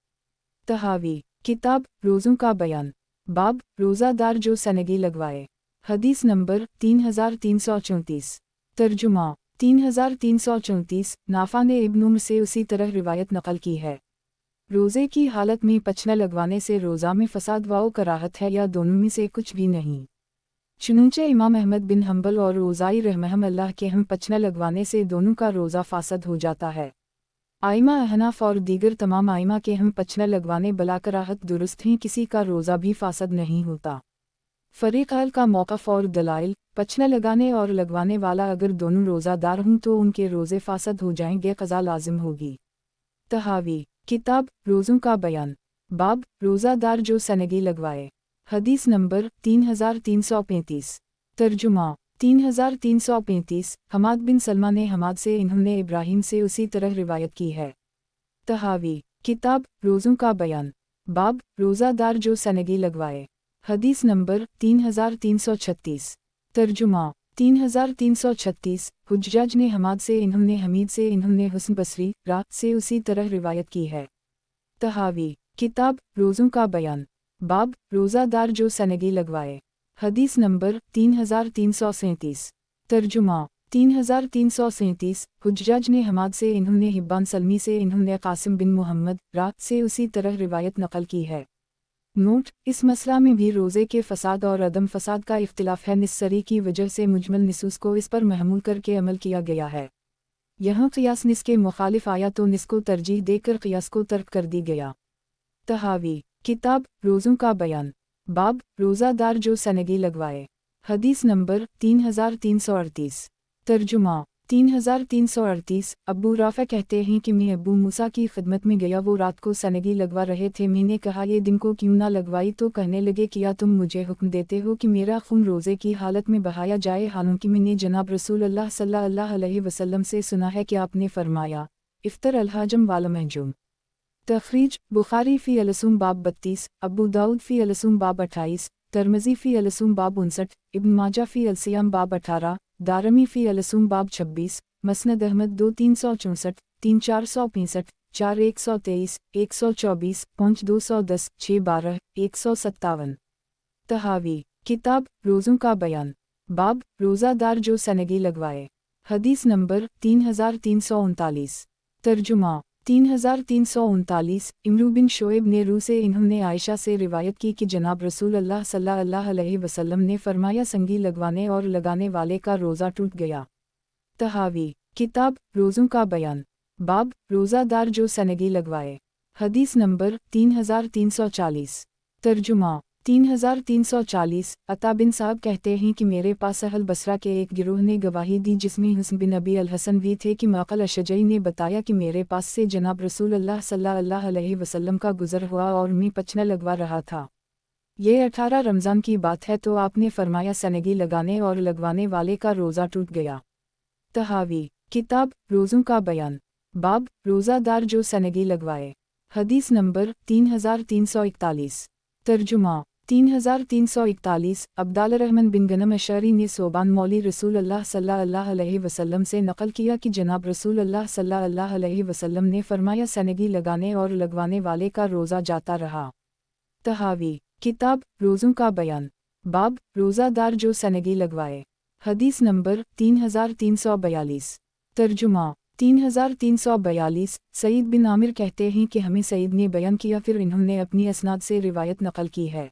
तहावी किताब रोज़ों का बयान बाब रोज़ादार जो सनगी लगवाए। हदीस नंबर 3334। तर्जुमा 3334। नाफ़ा ने इब्न उम्र से उसी तरह रिवायत नक़ल की है। रोज़े की हालत में पचना लगवाने से रोज़ा में फ़साद व कराहत है या दोनों में से कुछ भी नहीं। चुनूंचे इमाम अहमद बिन हम्बल और रोज़ाई रहमहुल्लाह के हम पचना लगवाने से दोनों का रोज़ा फ़ासद हो जाता है। आइमा अहनाफ और दीगर तमाम आइमा के हम पचना लगवाने बला कराहत दुरुस्त हैं, किसी का रोज़ा भी फ़ासद नहीं होता। फ़रीक़ अल का मौक़िफ़ और दलाइल पचना लगाने और लगवाने वाला अगर दोनों रोज़ादार हों तो उनके रोज़े फ़ासद हो जाएंगे, क़ज़ा लाजिम होगी। तहावी किताब रोज़ों का बयान बाब रोज़ादार जो सनगी लगवाए। हदीस नंबर 3335। तर्जुमा 3335। हमाद बिन सलमा ने हमाद से इन्होंने इब्राहीम से उसी तरह रिवायत की है। तहावी किताब रोज़ों का बयान बाब रोज़ादार जो सनगी लगवाए। हदीस नंबर 3336। तर्जुमा 3336। हुज्जाज ने हमाद से इन्होंने हमीद से इन्होंने हुस्न बसरी रा से उसी तरह रिवायत की है। तहावी किताब रोज़ों का बयान बाब रोज़ादार जो सनगी लगवाए। हदीस नंबर 3337। तर्जुमा 3337। हुज्जाज ने हमाद से इन्होंने हिब्बान सलमी से इन्होंने कासिम बिन मुहम्मद रा से उसी तरह रिवायत नक़ल की है। नोट इस मसला में भी रोज़े के फ़साद और अदम फ़साद का इख्तिलाफ़ है। निस्सरी की वजह से मुजमल निसूस को इस पर महमूल करके अमल किया गया है। यहाँ क़ियास निस के मुखालिफ आया तो निस को तरजीह देकर क़ियास को तर्क कर दी गया। तहावी किताब रोज़ों का बयान बाब रोज़ादार जो सनगी लगवाए। हदीस नंबर 3338। तर्जुमा 3338 अब्बू राफ़ा कहते हैं कि मैं अब्बू मूसा की खिदमत में गया, वो रात को सनगी लगवा रहे थे। मैंने कहा ये दिन को क्यों ना लगवाई, तो कहने लगे क्या तुम मुझे हुक्म देते हो कि मेरा खून रोज़े की हालत में बहाया जाए, हालांकि मैंने जनाब रसूल अल्लाह सल्लल्लाहु अलैहि वसल्लम से सुना है कि आपने फरमाया इफ्तर अल-हजम वाला महजूम। तखरीज बुखारी फ़ी अलसूम बाब 32, अबू दाऊद फ़ी अलसूम बाब 28, तिरमिज़ी फ़ी अलसूम बाब 59, इब्न माजा फ़ी अलसियाम बाब 18, दारमी फ़ी अलसूम बाब 26, मसनद अहमद 2364, 3465, 4123, 124, 5210, 612, 157। तहावी किताब रोज़ों का बयान, बाब रोज़ादार जो सनगी लगवाए। हदीस नंबर 3339। तर्जुमा 3339। इमरू बिन शोएब ने रू से इन्होंने आयशा से रिवायत की कि जनाब रसूल अल्लाह सल्लल्लाहु अलैहि वसल्लम ने फरमाया संगी लगवाने और लगाने वाले का रोज़ा टूट गया। तहावी किताब रोज़ों का बयान, बाब रोज़ादार जो सनगी लगवाए। हदीस नंबर 3340। तर्जुमा 3340। अता बिन साहब कहते हैं कि मेरे पास अहल बसरा के एक गिरोह ने गवाही दी जिसमें हुस्न बिन अबी अल हसन भी थे कि मक़ल अशजई ने बताया कि मेरे पास से जनाब रसूल अल्लाह सल्लल्लाहु अलैहि वसल्लम का गुज़र हुआ और मैं पचना लगवा रहा था। ये 18 रमज़ान की बात है, तो आपने फरमाया सनगी लगाने और लगवाने वाले का रोज़ा टूट गया। तहावी किताब रोज़ों का बयान, बाब रोज़ादार जो सनगी लगवाए। हदीस नंबर 3341। तर्जुमा 3341। अब्दाल रहमान बिन गनम अशरी ने सोबान मौली रसूल अल्लाह सल्लल्लाहु अलैहि वसल्लम से नकल किया कि जनाब रसूल अल्लाह सल्लल्लाहु अलैहि वसल्लम ने फरमाया सनगी लगाने और लगवाने वाले का रोज़ा जाता रहा। तहावी किताब रोज़ों का बयान, बाब रोज़ादार जो सनगी लगवाए। हदीस नंबर 3342। तर्जुमा 3342। सईद बिन आमिर कहते हैं कि हमें सईद ने बयान किया, फिर इन्होंने अपनी असनाद से रिवायत नकल की है।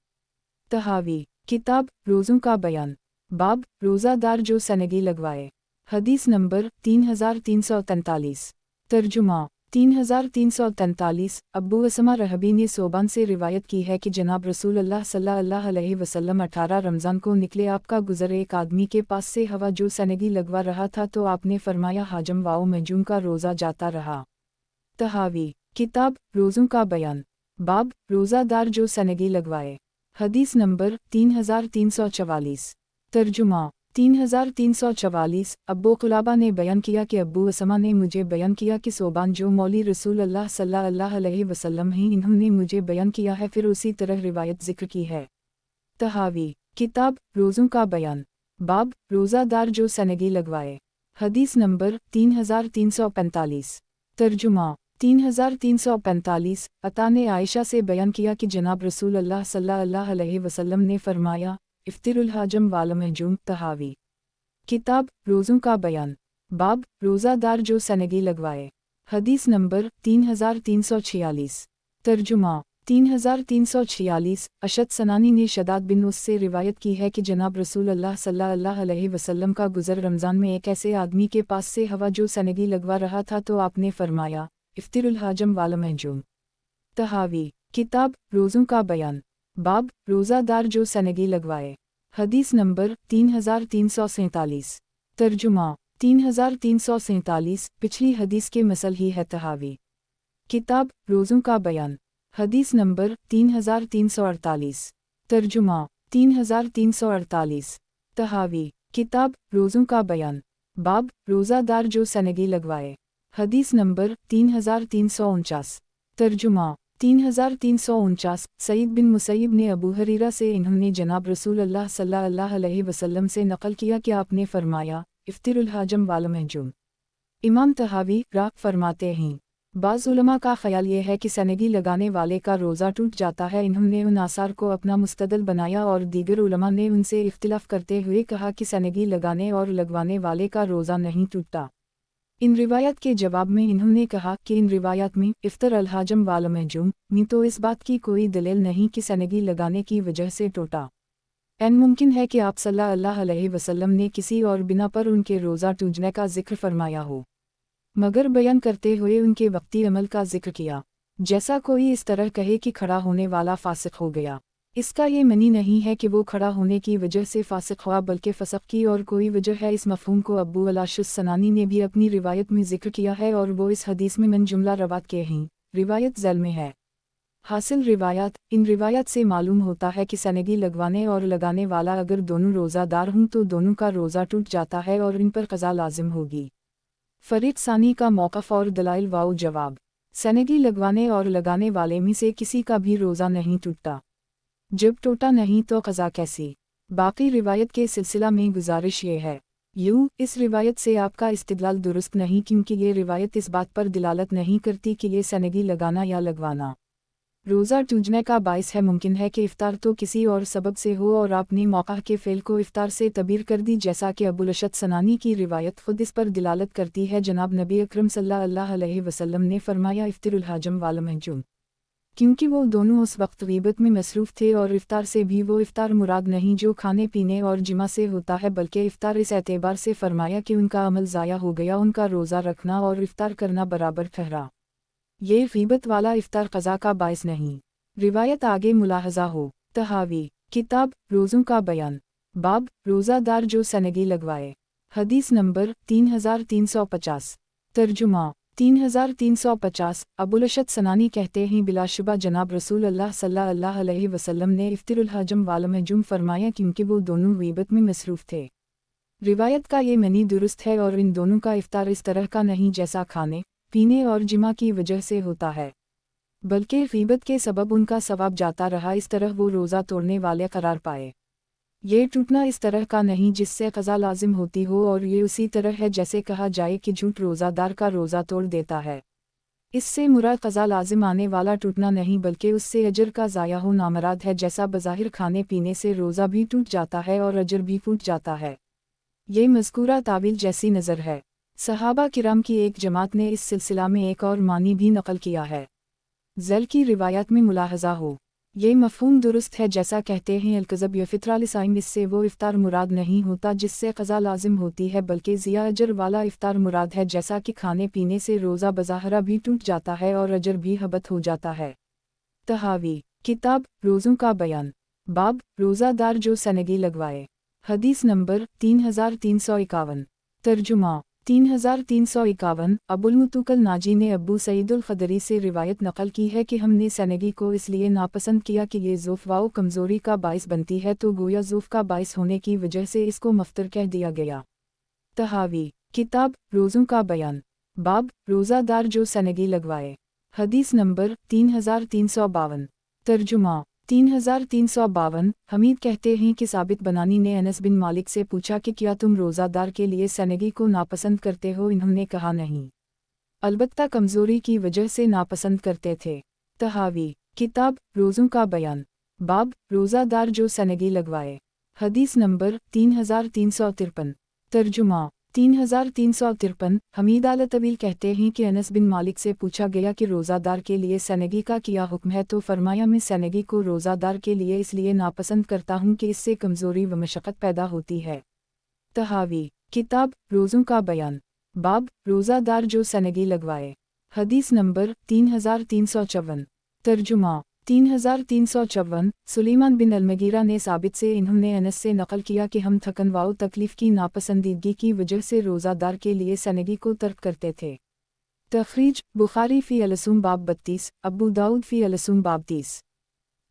तहावी किताब रोज़ों का बयान, बाब रोज़ादार जो सनगी लगवाए। हदीस नंबर 3343। तर्जुमा 3343। अब्बू असमा रहबी ने सोबान से रिवायत की है कि जनाब रसूल अल्लाह सल्लल्लाहु अलैहि वसल्लम 18 रमज़ान को निकले, आपका गुज़र एक आदमी के पास से हवा जो सनगी लगवा रहा था, तो आपने फरमाया हाजम वाओ महजूम का रोज़ा जाता रहा। तहावी किताब रोज़ों का बयान, बाब रोज़ादार जो सनगी लगवाए। हदीस नंबर 3344। तर्जुमा 3344। अब्बू कुलाबा ने बयान किया कि अब्बू असमा ने मुझे बयान किया कि सोबान जो मौली रसूल अल्लाह सल्लल्लाहु अलैहि वसल्लम हैं, इन्होंने मुझे बयान किया है, फिर उसी तरह रिवायत जिक्र की है। तहावी किताब रोज़ों का बयान, बाब रोज़ादार जो सनगी लगवाए। हदीस नंबर 3345। तर्जुमा 3345। अता ने आयशा से बयान किया कि जनाब रसूल अल्लाह सल्लल्लाहु अलैहि वसल्लम ने फरमाया इफ्तिरुल हाजम वाला महजूम। तहावी किताब रोज़ों का बयान, बाब रोज़ादार जो सनगी लगवाए। हदीस नंबर 3346। तर्जुमा 3346। अशद सनानी ने शदाद बिन उस से रिवायत की है कि जनाब रसूल अल्लाह सल्लल्लाहु अलैहि वसल्लम का गुज़र रमज़ान में एक ऐसे आदमी के पास से हवा जो सनगी लगवा रहा था, तो आपने फरमाया इफ्तिरुल हाजम वाला महजूम। तहावी किताब रोज़ों का बयान, बाब रोज़ादार जो सनगी लगवाए। हदीस नंबर 3347। तर्जुमा 3347। पिछली हदीस के मसल ही है तहावी किताब रोज़ों का बयान। हदीस नंबर 3348। तर्जुमा 3348। तहावी किताब रोज़ों का बयान, बाब रोज़ादार जो सनगी लगवाए। हदीस नंबर 3349। तर्जुमा 3349। सईद बिन मुसैयब ने अबू हरीरा से इन्होंने जनाब रसूल अल्लाह सल्लल्लाहु अलैहि वसल्लम से नकल किया कि आपने फरमाया इफ्तिरुल हाजम वाला महजूम। इमाम तहावी राग फरमाते हैं, बाज़ उलमा का ख्याल ये है कि सनगी लगाने वाले का रोज़ा टूट जाता है। इन्होंने उन आसार को अपना मुस्तदल बनाया और दीगर उलमा ने उनसे इख्तिलाफ करते हुए कहा कि सनगी लगाने और लगवाने वाले का रोज़ा नहीं टूटता। इन रिवायत के जवाब में इन्होंने कहा कि इन रिवायत में इफ्तर अल हाजम वाला महजूम में तो इस बात की कोई दलील नहीं कि सनगी लगाने की वजह से टूटा। एन मुमकिन है कि आप सल्लल्लाहु अलैहि वसल्लम ने किसी और बिना पर उनके रोज़ा टूटने का जिक्र फरमाया हो, मगर बयान करते हुए उनके वक्ती अमल का जिक्र किया। जैसा कोई इस तरह कहे कि खड़ा होने वाला फासिक हो गया, اس کا یہ معنی نہیں ہے کہ وہ کھڑا ہونے کی وجہ سے فاسق ہوا بلکہ فسق کی اور کوئی وجہ ہے۔ اس مفہوم کو ابو العاش السنانی نے بھی اپنی روایت میں ذکر کیا ہے اور وہ اس حدیث میں من جملہ روات کے ہیں۔ روایت ذیل میں ہے۔ حاصل روایات، ان روایات سے معلوم ہوتا ہے کہ سنگی لگوانے اور لگانے والا اگر دونوں روزہ دار ہوں تو دونوں کا روزہ ٹوٹ جاتا ہے اور ان پر قضا لازم ہوگی۔ فرید ثانی کا موقف اور دلائل واو جواب، سنگی لگوانے اور لگانے والے میں سے کسی کا بھی روزہ نہیں ٹوٹتا، جب ٹوٹا نہیں تو قضا کیسی؟ باقی روایت کے سلسلہ میں گزارش یہ ہے، اس روایت سے آپ کا استدلال درست نہیں کیونکہ یہ روایت اس بات پر دلالت نہیں کرتی کہ یہ سنگی لگانا یا لگوانا روزہ ٹوٹنے کا باعث ہے۔ ممکن ہے کہ افطار تو کسی اور سبب سے ہو اور آپ نے موقع کے فعل کو افطار سے تعبیر کر دی، جیسا کہ ابو العاش سنانی کی روایت خود اس پر دلالت کرتی ہے۔ جناب نبی اکرم صلی اللہ علیہ وسلم نے فرمایا افطر الحجم والمحجوم، کیونکہ وہ دونوں اس وقت غیبت میں مصروف تھے، اور افطار سے بھی وہ افطار مراد نہیں جو کھانے پینے اور جمع سے ہوتا ہے، بلکہ افطار اس اعتبار سے فرمایا کہ ان کا عمل ضائع ہو گیا، ان کا روزہ رکھنا اور افطار کرنا برابر ٹھہرا، یہ غیبت والا افطار قضا کا باعث نہیں۔ روایت آگے ملاحظہ ہو۔ تحاوی، کتاب روزوں کا بیان، باب روزہ دار جو سنگی لگوائے، حدیث نمبر 3350۔ ترجمہ 3350۔ ابو العاش سنانی کہتے ہیں بلا شبہ جناب رسول اللہ صلی اللہ علیہ وسلم نے افطر الحجم والمحجوم فرمایا کیونکہ وہ دونوں غیبت میں مصروف تھے۔ روایت کا یہ معنی درست ہے اور ان دونوں کا افطار اس طرح کا نہیں جیسا کھانے پینے اور جمع کی وجہ سے ہوتا ہے، بلکہ غیبت کے سبب ان کا ثواب جاتا رہا، اس طرح وہ روزہ توڑنے والے قرار پائے۔ یہ ٹوٹنا اس طرح کا نہیں جس سے قضا لازم ہوتی ہو، اور یہ اسی طرح ہے جیسے کہا جائے کہ جھوٹ روزہ دار کا روزہ توڑ دیتا ہے۔ اس سے مراد قضا لازم آنے والا ٹوٹنا نہیں بلکہ اس سے اجر کا ضائع ہونا مراد ہے، جیسا بظاہر کھانے پینے سے روزہ بھی ٹوٹ جاتا ہے اور اجر بھی پھوٹ جاتا ہے۔ یہ مذکورہ تعویل جیسی نظر ہے۔ صحابہ کرام کی ایک جماعت نے اس سلسلہ میں ایک اور معنی بھی نقل کیا ہے۔ ذیل کی روایات میں ملاحظہ ہو۔ یہ مفہوم درست ہے جیسا کہتے ہیں الکذب یا فطرہ لصائم، اس سے وہ افطار مراد نہیں ہوتا جس سے قضا لازم ہوتی ہے، بلکہ ضیاء اجر والا افطار مراد ہے، جیسا کہ کھانے پینے سے روزہ بظاہرہ بھی ٹوٹ جاتا ہے اور اجر بھی حبط ہو جاتا ہے۔ تحاوی، کتاب روزوں کا بیان، باب روزہ دار جو سنگی لگوائے، حدیث نمبر 3351۔ ترجمہ 3351۔ ابو المتوکل ناجی نے ابو سعید الخدری سے روایت نقل کی ہے کہ ہم نے سنگی کو اس لیے ناپسند کیا کہ یہ ضعف و کمزوری کا باعث بنتی ہے، تو گویا ضعف کا باعث ہونے کی وجہ سے اس کو مفطر کہہ دیا گیا۔ تحاوی، کتاب روزوں کا بیان، باب روزہ دار جو سنگی لگوائے، حدیث نمبر 3352۔ ترجمہ 3352۔ حمید کہتے ہیں کہ ثابت بنانی نے انس بن مالک سے پوچھا کہ کیا تم روزہ دار کے لیے سنگی کو ناپسند کرتے ہو؟ انہوں نے کہا نہیں، البتہ کمزوری کی وجہ سے ناپسند کرتے تھے۔ تحاوی، کتاب روزوں کا بیان، باب روزہ دار جو سنگی لگوائے، حدیث نمبر 3353۔ ترجمہ 3353۔ حمید طویل کہتے ہیں کہ انس بن مالک سے پوچھا گیا کہ روزہ دار کے لیے سنگی کا کیا حکم ہے، تو فرمایا میں سنگی کو روزہ دار کے لیے اس لیے ناپسند کرتا ہوں کہ اس سے کمزوری و مشقت پیدا ہوتی ہے۔ تحاوی، کتاب روزوں کا بیان، باب روزہ دار جو سنگی لگوائے، حدیث نمبر 3354۔ ترجمہ 3354۔ سلیمان بن المغیرہ نے ثابت سے انہوں نے انس سے نقل کیا کہ ہم تھکن و تکلیف کی ناپسندیدگی کی وجہ سے روزہ دار کے لیے سنگی کو ترک کرتے تھے۔ تخریج بخاری فی الصوم باب 32، ابو داؤد فی الصوم باب 30۔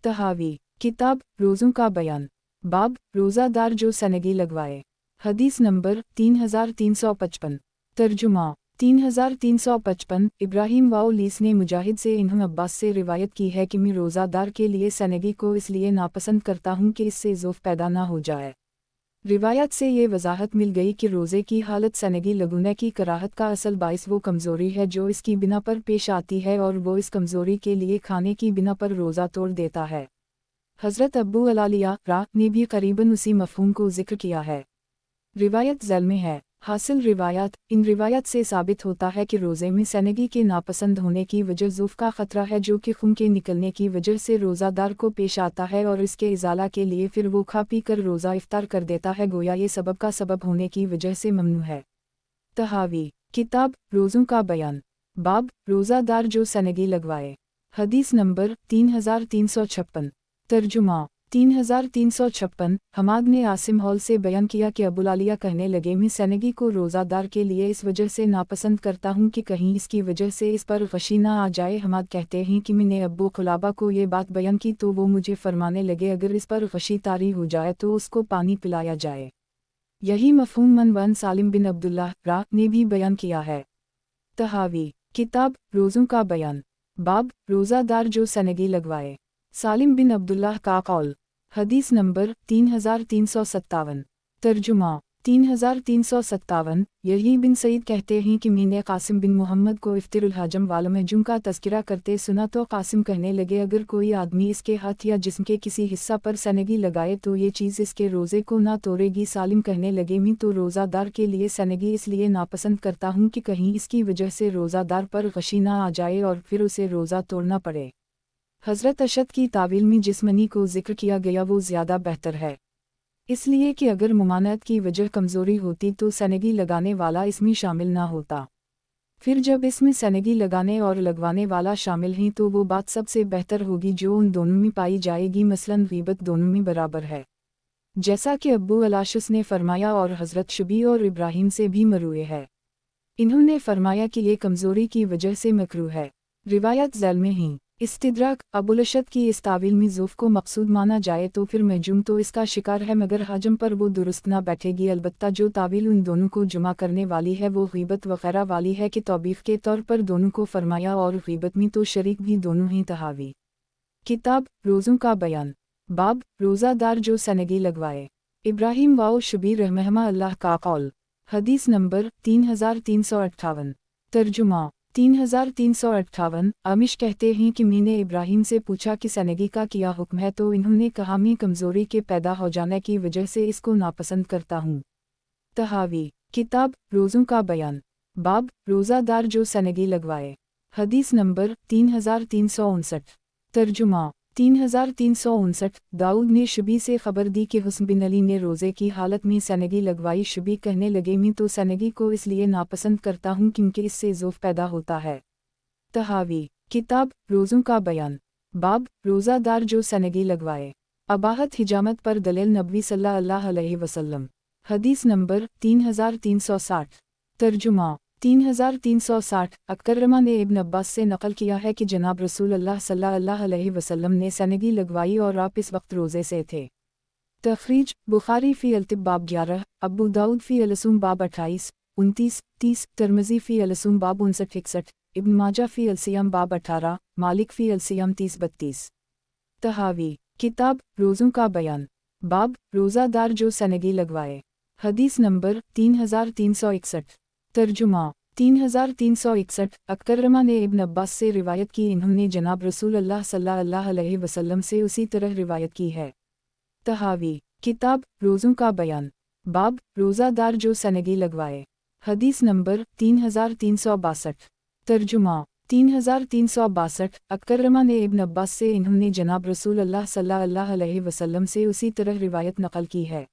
تحاوی، کتاب روزوں کا بیان، باب روزہ دار جو سنگی لگوائے، حدیث نمبر 3355۔ ترجمہ 3355۔ ابراہیم لیس نے مجاہد سے انہوں عباس سے روایت کی ہے کہ میں روزہ دار کے لیے سنگی کو اس لیے ناپسند کرتا ہوں کہ اس سے ضعف پیدا نہ ہو جائے۔ روایت سے یہ وضاحت مل گئی کہ روزے کی حالت سنگی لگونے کی کراہت کا اصل باعث وہ کمزوری ہے جو اس کی بنا پر پیش آتی ہے، اور وہ اس کمزوری کے لیے کھانے کی بنا پر روزہ توڑ دیتا ہے۔ حضرت ابو العالیہ نے بھی قریباً اسی مفہوم کو ذکر کیا ہے۔ روایت ذیل میں ہے۔ حاصل روایات، ان روایت سے ثابت ہوتا ہے کہ روزے میں سنگی کے ناپسند ہونے کی وجہ ضعف کا خطرہ ہے، جو کہ خون کے نکلنے کی وجہ سے روزہ دار کو پیش آتا ہے، اور اس کے ازالہ کے لیے پھر وہ کھا پی کر روزہ افطار کر دیتا ہے، گویا یہ سبب کا سبب ہونے کی وجہ سے ممنوع ہے۔ تحاوی، کتاب روزوں کا بیان، باب روزہ دار جو سنگی لگوائے، حدیث نمبر 3356۔ ترجمہ 3356 हमाद ने आसिम हॉल से बयान किया कि अबुलालिया कहने लगे मैं सेनेगी को रोज़ादार के लिए इस वजह से नापसंद करता हूँ कि कहीं इसकी वजह से इस पर गशी ना आ जाए। हमाद कहते हैं कि मैंने अब्बू खुलाबा को ये बात बयान की तो वो मुझे फरमाने लगे अगर इस पर गशी तारी हो जाए तो उसको पानी पिलाया जाए। यही मफ़हूम मनवन सालिम बिन अब्दुल्लाह रा ने भी बयान किया है। तहावी किताब रोज़ों का बयान बाब रोज़ादार जो सेनेगी लगवाए। सालिम बिन अब्दुल्लाह का कौल। हदीस नंबर 3357। तर्जुमा 3357। यही बिन सईद कहते हैं कि मैंने कासिम बिन मोहम्मद को इफ्तिरुल हजम वाल महजुम का तज़किरा करते सुना तो कासिम कहने लगे अगर कोई आदमी इसके हाथ या जिस्म के किसी हिस्सा पर सेनेगी लगाए तो ये चीज़ इसके रोज़े को ना तोड़ेगी। सालिम कहने लगे मैं तो रोज़ादार के लिए सेनेगी इसलिए नापसंद करता हूँ कि कहीं इसकी वजह से रोज़ादार पर गशी ना आ जाए और फिर उसे रोज़ा तोड़ना पड़े। हज़रत अशद की तावील में जिस मनी को ज़िक्र किया गया वो ज़्यादा बेहतर है, इसलिए कि अगर मुमानत की वजह कमज़ोरी होती तो सेनेगी लगाने वाला इसमें शामिल ना होता। फिर जब इसमें सेनेगी लगाने और लगवाने वाला शामिल हैं तो वो बात सबसे बेहतर होगी जो उन दोनों में पाई जाएगी, मसलन ग़ीबत दोनों में बराबर है, जैसा कि अब्बू अलाशस ने फरमाया और हज़रत शुबी और इब्राहिम से भी मरूए है। इन्होंने फरमाया कि ये कमज़ोरी की वजह से मकरूह है। रिवायत ज़ैल में ही इस्तिद्राक अबुलशद की इस तावील में ज़ुफ़ को मकसूद माना जाए तो फिर महजूम तो इसका शिकार है मगर हजम पर वो दुरुस्त ना बैठेगी। अलबत्ता जो तावील उन दोनों को जुमा करने वाली है वो ग़ीबत वग़ैरह वाली है कि तौबीफ़ के तौर पर दोनों को फरमाया और ग़ीबत में तो शरीक भी दोनों ही। तहावी किताब रोज़ों का बयान बाब रोज़ादार जो सेनेगी लगवाए। इब्राहिम वाओ शबीर रहमहुमा अल्लाह का कौल। हदीस नंबर 3358। तर्जुमा 3358। आमिश कहते हैं कि मैंने इब्राहिम से पूछा कि सेनेगी का क्या हुक्म है तो इन्होंने कहा मैं कमज़ोरी के पैदा हो जाने की वजह से इसको नापसंद करता हूँ। तहावी किताब रोज़ों का बयान बाब रोज़ादार जो सेनेगी लगवाए। हदीस नंबर 3359। तर्जुमा 3359। दाऊद ने शुबी से खबर दी कि हुस्न बिन अली ने रोज़े की हालत में सेनेगी लगवाई। शुबी कहने लगे मैं तो सेनेगी को इसलिए नापसंद करता हूँ क्योंकि इससे ज़ुफ़ पैदा होता है। तहावी किताब रोज़ों का बयान बाब रोज़ादार जो सेनेगी लगवाए। अबाहत हिजामत पर दलील नबवी सल्लल्लाहु अलैहि वसल्लम। हदीस नंबर 3360। तर्जुमा 3360। अकरमा ने इब्न अब्बास से नकल किया है कि जनाब रसूल अल्लाह सल्लल्लाहु अलैहि वसल्लम ने सेनेगी लगवाई और आप इस वक्त रोज़े से थे। तखरीज बुखारी फ़ी अलतिब बाब 11, अबू दाऊद फ़ी अलसूम बाब 28, 29, 30, तिरमिज़ी फ़ी अलसूम बाब 59, 61, इब्न माजा फ़ी अलसियाम बाब 18, मालिक फ़ी अलसियाम 30, 32। तहावी किताब रोज़ों का बयान बाब रोज़ादार जो सेनेगी लगवाए। हदीस नंबर 3361। तर्जुमा 3361। अकरमा ने इब्न अब्बास से रिवायत की, इन्होंने जनाब रसूल अल्लाह सल्लल्लाहु अलैहि वसल्लम से उसी तरह रिवायत की है। तहावी किताब रोज़ों का बयान बाब रोज़ादार जो सेनेगी लगवाए। हदीस नंबर 3362। तर्जुमा 3362। अकरमा ने इब्न अब्बास से, इन्होंने जनाब रसूल अल्लाह सल्लल्लाहु अलैहि वसल्लम से उसी तरह रिवायत नकल की है।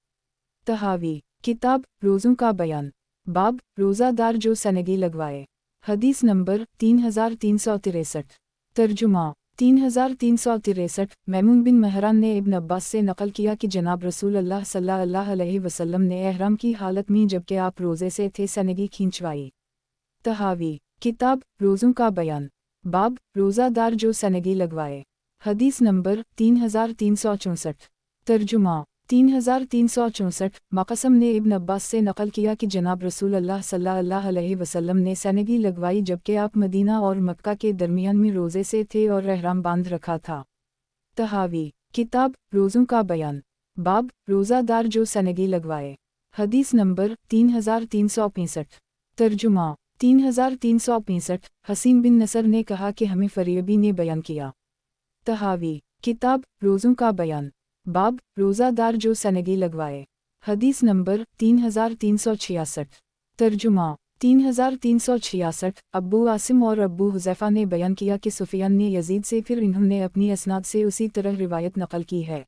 तहावी किताब रोज़ों का बयान बाब रोज़ादार जो सेनेगी लगवाए। हदीस नंबर 3363। तर्जुमा 3363। मैमून बिन महरान ने इब्न अब्बास से नकल किया कि जनाब रसूल अल्लाह सल्लल्लाहु अलैहि वसल्लम ने एहराम की हालत में जबकि आप रोज़े से थे सेनेगी खींचवाई। तहावी किताब रोज़ों का बयान बाब रोज़ादार जो सेनेगी लगवाए। हदीस नंबर 3364। तर्जुमा 3364। मक़सम ने इब्न अब्बास से नकल किया कि जनाब रसूल अल्लाह सल्लल्लाहु अलैहि वसल्लम ने सेनेगी लगवाई जबकि आप मदीना और मक्का के दरमियान में रोज़े से थे और एहराम बांध रखा था। तहावी किताब रोज़ों का बयान बाब रोज़ादार जो सेनेगी लगवाए। हदीस नंबर 3365। तर्जुमा 3365। हसीन बिन नसर ने कहा कि हमें फ़रीबी ने बयान किया। तहावी किताब रोज़ों का बयान बाब रोज़ादार जो सेनेगी लगवाए। हदीस नंबर 3366। तर्जुमा 3366। अब्बू आसिम और अब्बू हुज़ैफ़ा ने बयान किया कि सुफियान ने यजीद से, फिर इन्होंने अपनी असनाद से उसी तरह रिवायत नकल की है।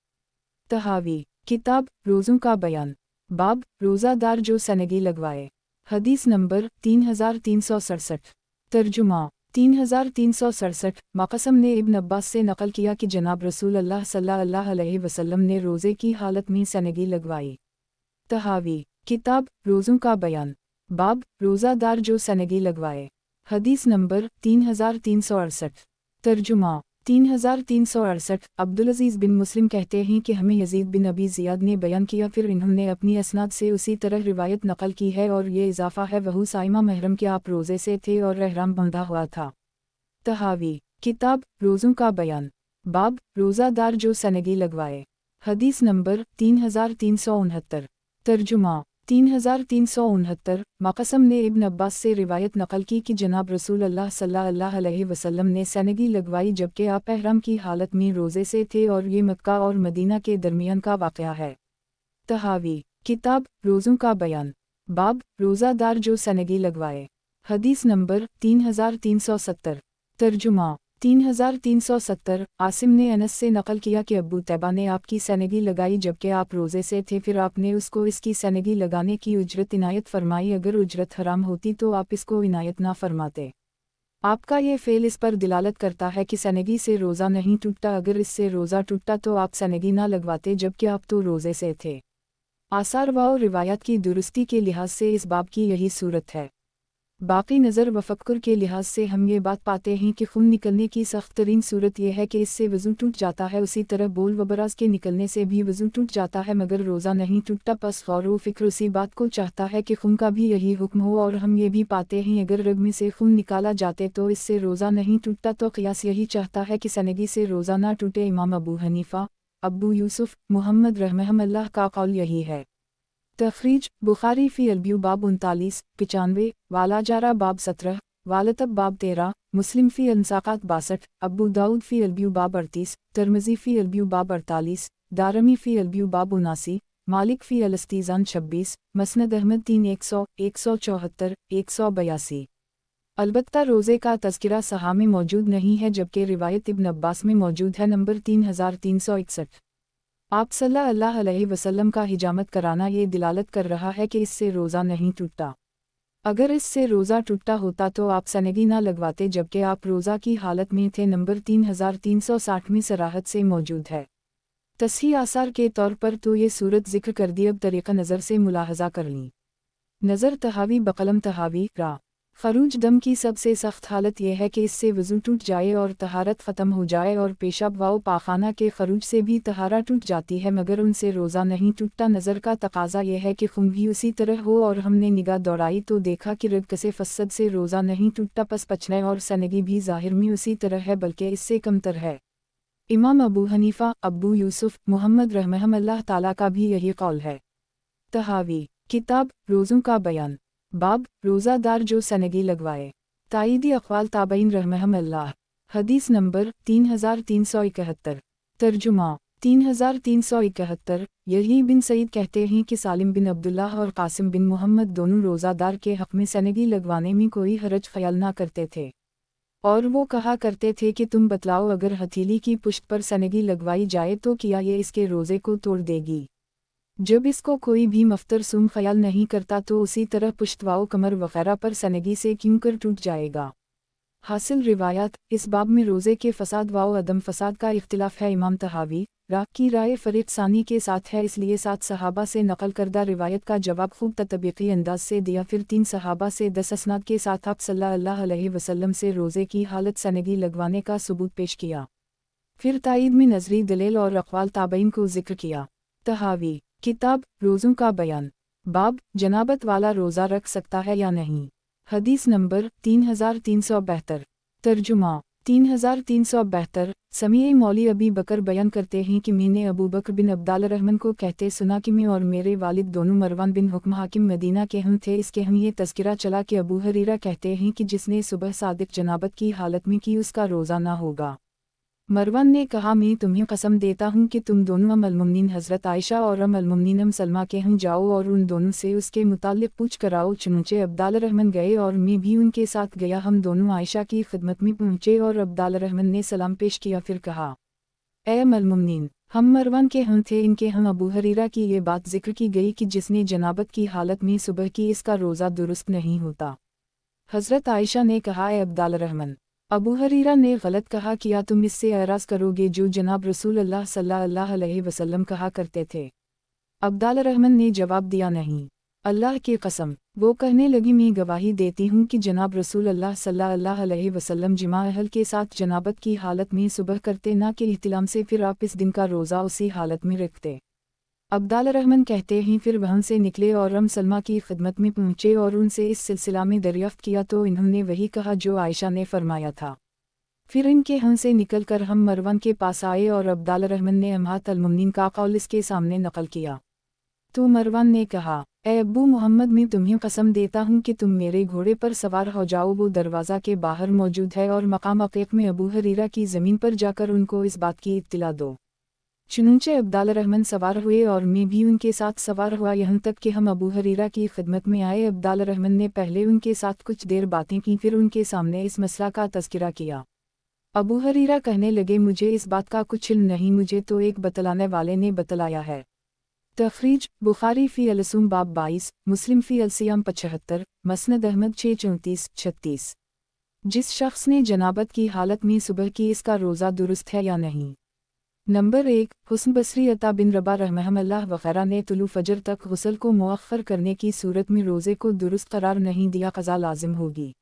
तहावी किताब रोज़ों का बयान बाब रोज़ादार जो सेनेगी लगवाए। हदीस नंबर 3367। तर्जुमा 3367 मक़सम ने इब्न अब्बास से नकल किया कि जनाब रसूल अल्लाह सल्लल्लाहु अलैहि वसल्लम ने रोज़े की हालत में सनगी लगवाई। तहावी किताब रोज़ों का बयान, बाब रोज़ादार जो सनगी लगवाए। हदीस नंबर 3368। तर्जुमा 3368। अब्दुल-अज़ीज़ बिन मुस्लिम कहते हैं कि हमें यज़ीद बिन अबी ज़ियाद ने बयान किया, फिर इन्होंने अपनी असनाद से उसी तरह रिवायत नकल की है और ये इजाफ़ा है वहू साइमा महरम के आप रोज़े से थे और एहराम बंधा हुआ था। तहावी किताब रोज़ों का बयान, बाब रोज़ादार जो सनगी लगवाए। हदीस नंबर 3369। तर्जुमा 3369। मक़सम ने इब्न अब्बास से रिवायत नकल की कि जनाब रसूल अल्लाह सल्लल्लाहु अलैहि वसल्लम ने सनगी लगवाई जबकि आप एहराम की हालत में रोज़े से थे और ये मक्का और मदीना के दरमियान का वाक़या है। तहावी किताब रोज़ों का बयान, बाब रोज़ादार जो सनगी लगवाए। हदीस नंबर 3370। तर्जुमा 3370। आसिम ने अनस से नकल किया कि अबू तैबा ने आपकी सनगी लगाई जबकि आप रोज़े से थे, फिर आपने उसको इसकी सनगी लगाने की उजरत इनायत फरमाई। अगर उजरत हराम होती तो आप इसको इनायत ना फरमाते। आपका ये फ़ेल इस पर दिलालत करता है कि सनगी से रोज़ा नहीं टूटता। अगर इससे रोज़ा टूटता तो आप सनगी ना लगवाते जबकि आप तो रोज़े से थे। आसार व रिवायत की दुरुस्ती के लिहाज से इस बाब की यही सूरत है। बाकी नज़र व फ़क्र के लिहाज से हम ये बात पाते हैं कि खून निकलने की सख्त तरीन सूरत यह है कि इससे वज़ू टूट जाता है, उसी तरह बोल व बराज के निकलने से भी वज़ू टूट जाता है मगर रोज़ा नहीं टूटता। पस गौर व फ़िक्र उसी बात को चाहता है कि खून का भी यही हुक्म हो, और हम ये भी पाते हैं अगर रग में से खून निकाला जाते तो इससे रोज़ा नहीं टूटता। तो क़ियास यही चाहता है कि सनगी से रोज़ा ना टूटे। इमाम अबू हनीफ़ा, अबू यूसुफ, मुहम्मद रहमहुल्लाह का कौल यही है। तखरीज बुखारी फ़ी अलब्यू बाब 39-95, वालाजारा बाब 17, वालतब बाब 13, मुस्लिम फ़ी अंसाकात 62, अबू दाऊद फ़ी अलब्यू बाब 38, तिरमिज़ी फ़ी अलब्यू बाब 48, दारमी फ़ी अलब्यू बाब 79, मालिक फ़ी अलस्तीज़ान 26, मसनद अहमद 3 100 174 182। अलबत्ता रोज़े का तज़किरा सहा में मौजूद नहीं है जबकि रिवायत इब्न अब्बास में मौजूद है। नंबर 3361। आप सल्लल्लाहु अलैहि वसल्लम का हिजामत कराना ये दिलालत कर रहा है कि इससे रोज़ा नहीं टूटता। अगर इससे रोज़ा टूटता होता तो आप सनगी ना लगवाते जबकि आप रोज़ा की हालत में थे। नंबर 3360 में सराहत से मौजूद है। तस्हीह आसार के तौर पर तो ये सूरत ज़िक्र कर दी, अब तरीक़ा नज़र से मुलाहज़ा कर ली। नज़र तहावी बकलम तहावी रा खरूज दम की सबसे सख्त हालत यह है कि इससे वज़ू टूट जाए और तहारत ख़त्म हो जाए, और पेशाब व पाखाना के खरूज से भी तहारा टूट जाती है मगर उनसे रोज़ा नहीं टूटता। नज़र का तकाज़ा यह है कि खून भी उसी तरह हो, और हमने निगाह दौड़ाई तो देखा कि रग से फसद से रोज़ा नहीं टूटता। पस पचने और सनगी भी ज़ाहिर में उसी तरह है बल्कि इससे कमतर है। इमाम अबू हनीफ़ा, अबू यूसुफ, मुहम्मद रहमहुल्लाह ताला का भी यही कौल है। तहावी किताब रोज़ों का बयान, बाब रोज़ादार जो सनगी लगवाए। ताईदी अक़वाल ताबईन रहमहुल्लाह। हदीस नंबर 3371। तर्जुमा 3371। यही बिन सईद कहते हैं कि सालिम बिन अब्दुल्लाह और कासिम बिन मोहम्मद दोनों रोज़ादार के हक़ में सनगी लगवाने में कोई हरज ख्याल ना करते थे, और वो कहा करते थे कि तुम बतलाओ अगर हथेली की पुश्त पर सनगी लगवाई जाए तो क्या ये इसके रोज़े को तोड़ देगी? जब इसको कोई भी मफ्तर सुम ख्याल नहीं करता तो उसी तरह पुश्तवाओ कमर वगैरह पर सनगी से क्यों कर टूट जाएगा। हासिल रिवायात इस बाब में रोज़े के फ़साद व अदम फ़साद का इख्तिलाफ है। इमाम तहावी रा की राय फ़रीक़ सानी के साथ है, इसलिए 7 सहाबा से नकल करदा रिवायत का जवाब खूब ततबीकी अंदाज से दिया। फिर 3 सहाबा से 10 असनाद के साथ आप सल्लल्लाहु अलैहि वसल्लम से रोज़े की हालत सनगी लगवाने का सबूत पेश किया। फिर ताईद में नज़री दलील और अक़वाल ताबईन को ज़िक्र किया। तहावी किताब रोज़ों का बयान, बाब जनाबत वाला रोज़ा रख सकता है या नहीं। हदीस नंबर 3372। तर्जुमा 3372। समीए मौली अबी बकर बयान करते हैं कि मैंने अबू बकर बिन अब्दाल रहमान को कहते सुना कि मैं और मेरे वालिद दोनों मरवान बिन हुक्म हाकिम मदीना के हम थे। इसके हम ये तज़किरा चला कि अबू हरीरा कहते हैं कि जिसने सुबह सादिक जनाबत की हालत में की उसका रोज़ा ना होगा। मरवान ने कहा मैं तुम्हें कसम देता हूँ कि तुम दोनों अल-मुमिनीन हज़रत आयशा और अल-मुमिनीन सलमा के हम जाओ और उन दोनों से उसके मुताल्लिक़ पूछ कराओ। चुनचे अब्दाल रहमान गए और मैं भी उनके साथ गया। हम दोनों आयशा की खिदमत में पहुँचे और अब्दाल रहमान ने सलाम पेश किया, फिर कहा ए अल-मुमिनीन, हम मरवान के हम थे। इनके हम अबू हरीरा की ये बात जिक्र की गई कि जिसने जनाबत की हालत में सुबह की इसका रोज़ा दुरुस्त नहीं होता। हज़रत आयशा ने कहा ए अब्दाल रहमान, अबू हरीरा ने गलत कहा, किया तुम इससे एराज करोगे जो जनाब रसूल अल्लाह सल्लल्लाहु अलैहि वसल्लम कहा करते थे। अब्दाल रहमान ने जवाब दिया, नहीं, अल्लाह की कसम। वो कहने लगी, मैं गवाही देती हूँ कि जनाब रसूल अल्लाह सल्लल्लाहु अलैहि वसल्लम जिमा अहल के साथ जनाबत की हालत में सुबह करते ना कि इहतिलाम से, फिर आप इस दिन का रोज़ा उसी हालत में रखते। अब्दाल रहमान कहते हैं, फिर वहाँ से निकले और हम सलमा की खिदमत में पहुँचे और उनसे इस सिलसिला में दरियाफ्त किया तो इन्होंने वही कहा जो आयशा ने फरमाया था। फिर इनके यहाँ से निकल कर हम मरवन के पास आए और अब्दाल रहमान ने अम्हात अल-मुमिनीन का कौल इसके सामने नकल किया। तो मरवान ने कहा, ए अब्बू मोहम्मद, मैं तुम्हें कसम देता हूँ कि तुम मेरे घोड़े पर सवार हो जाओ, वो दरवाज़ा के बाहर मौजूद है और मकाम अक़ीक़ में अबू हरीरा की ज़मीन पर जाकर उनको इस बात की इत्तिला दो। चुनंचे अब्दाल रहमान सवार हुए और मैं भी उनके साथ सवार हुआ, यहाँ तक कि हम अबू हरीरा की खिदमत में आए। अब्दाल रहमान ने पहले उनके साथ कुछ देर बातें की, फिर उनके सामने इस मसला का तज़किरा किया। अबू हरीरा कहने लगे, मुझे इस बात का कुछ इल्म नहीं, मुझे तो एक बतलाने वाले ने बतलाया है। तखरीज बुखारी फ़ी अलसूम बाब 22, मुस्लिम फ़ी अलसियाम 75, मसनद अहमद 634-36। जिस शख्स ने जनाबत की हालत में सुबह की, इसका रोज़ा दुरुस्त है या नहीं। नंबर 1, हुस्न बसरी, अता बिन रबा रहमहुल्लाह वग़ैरह ने तुलू फजर तक गुस्ल को मुअख्खर करने की सूरत में रोज़े को दुरुस्त करार नहीं दिया, क़ज़ा लाजिम होगी।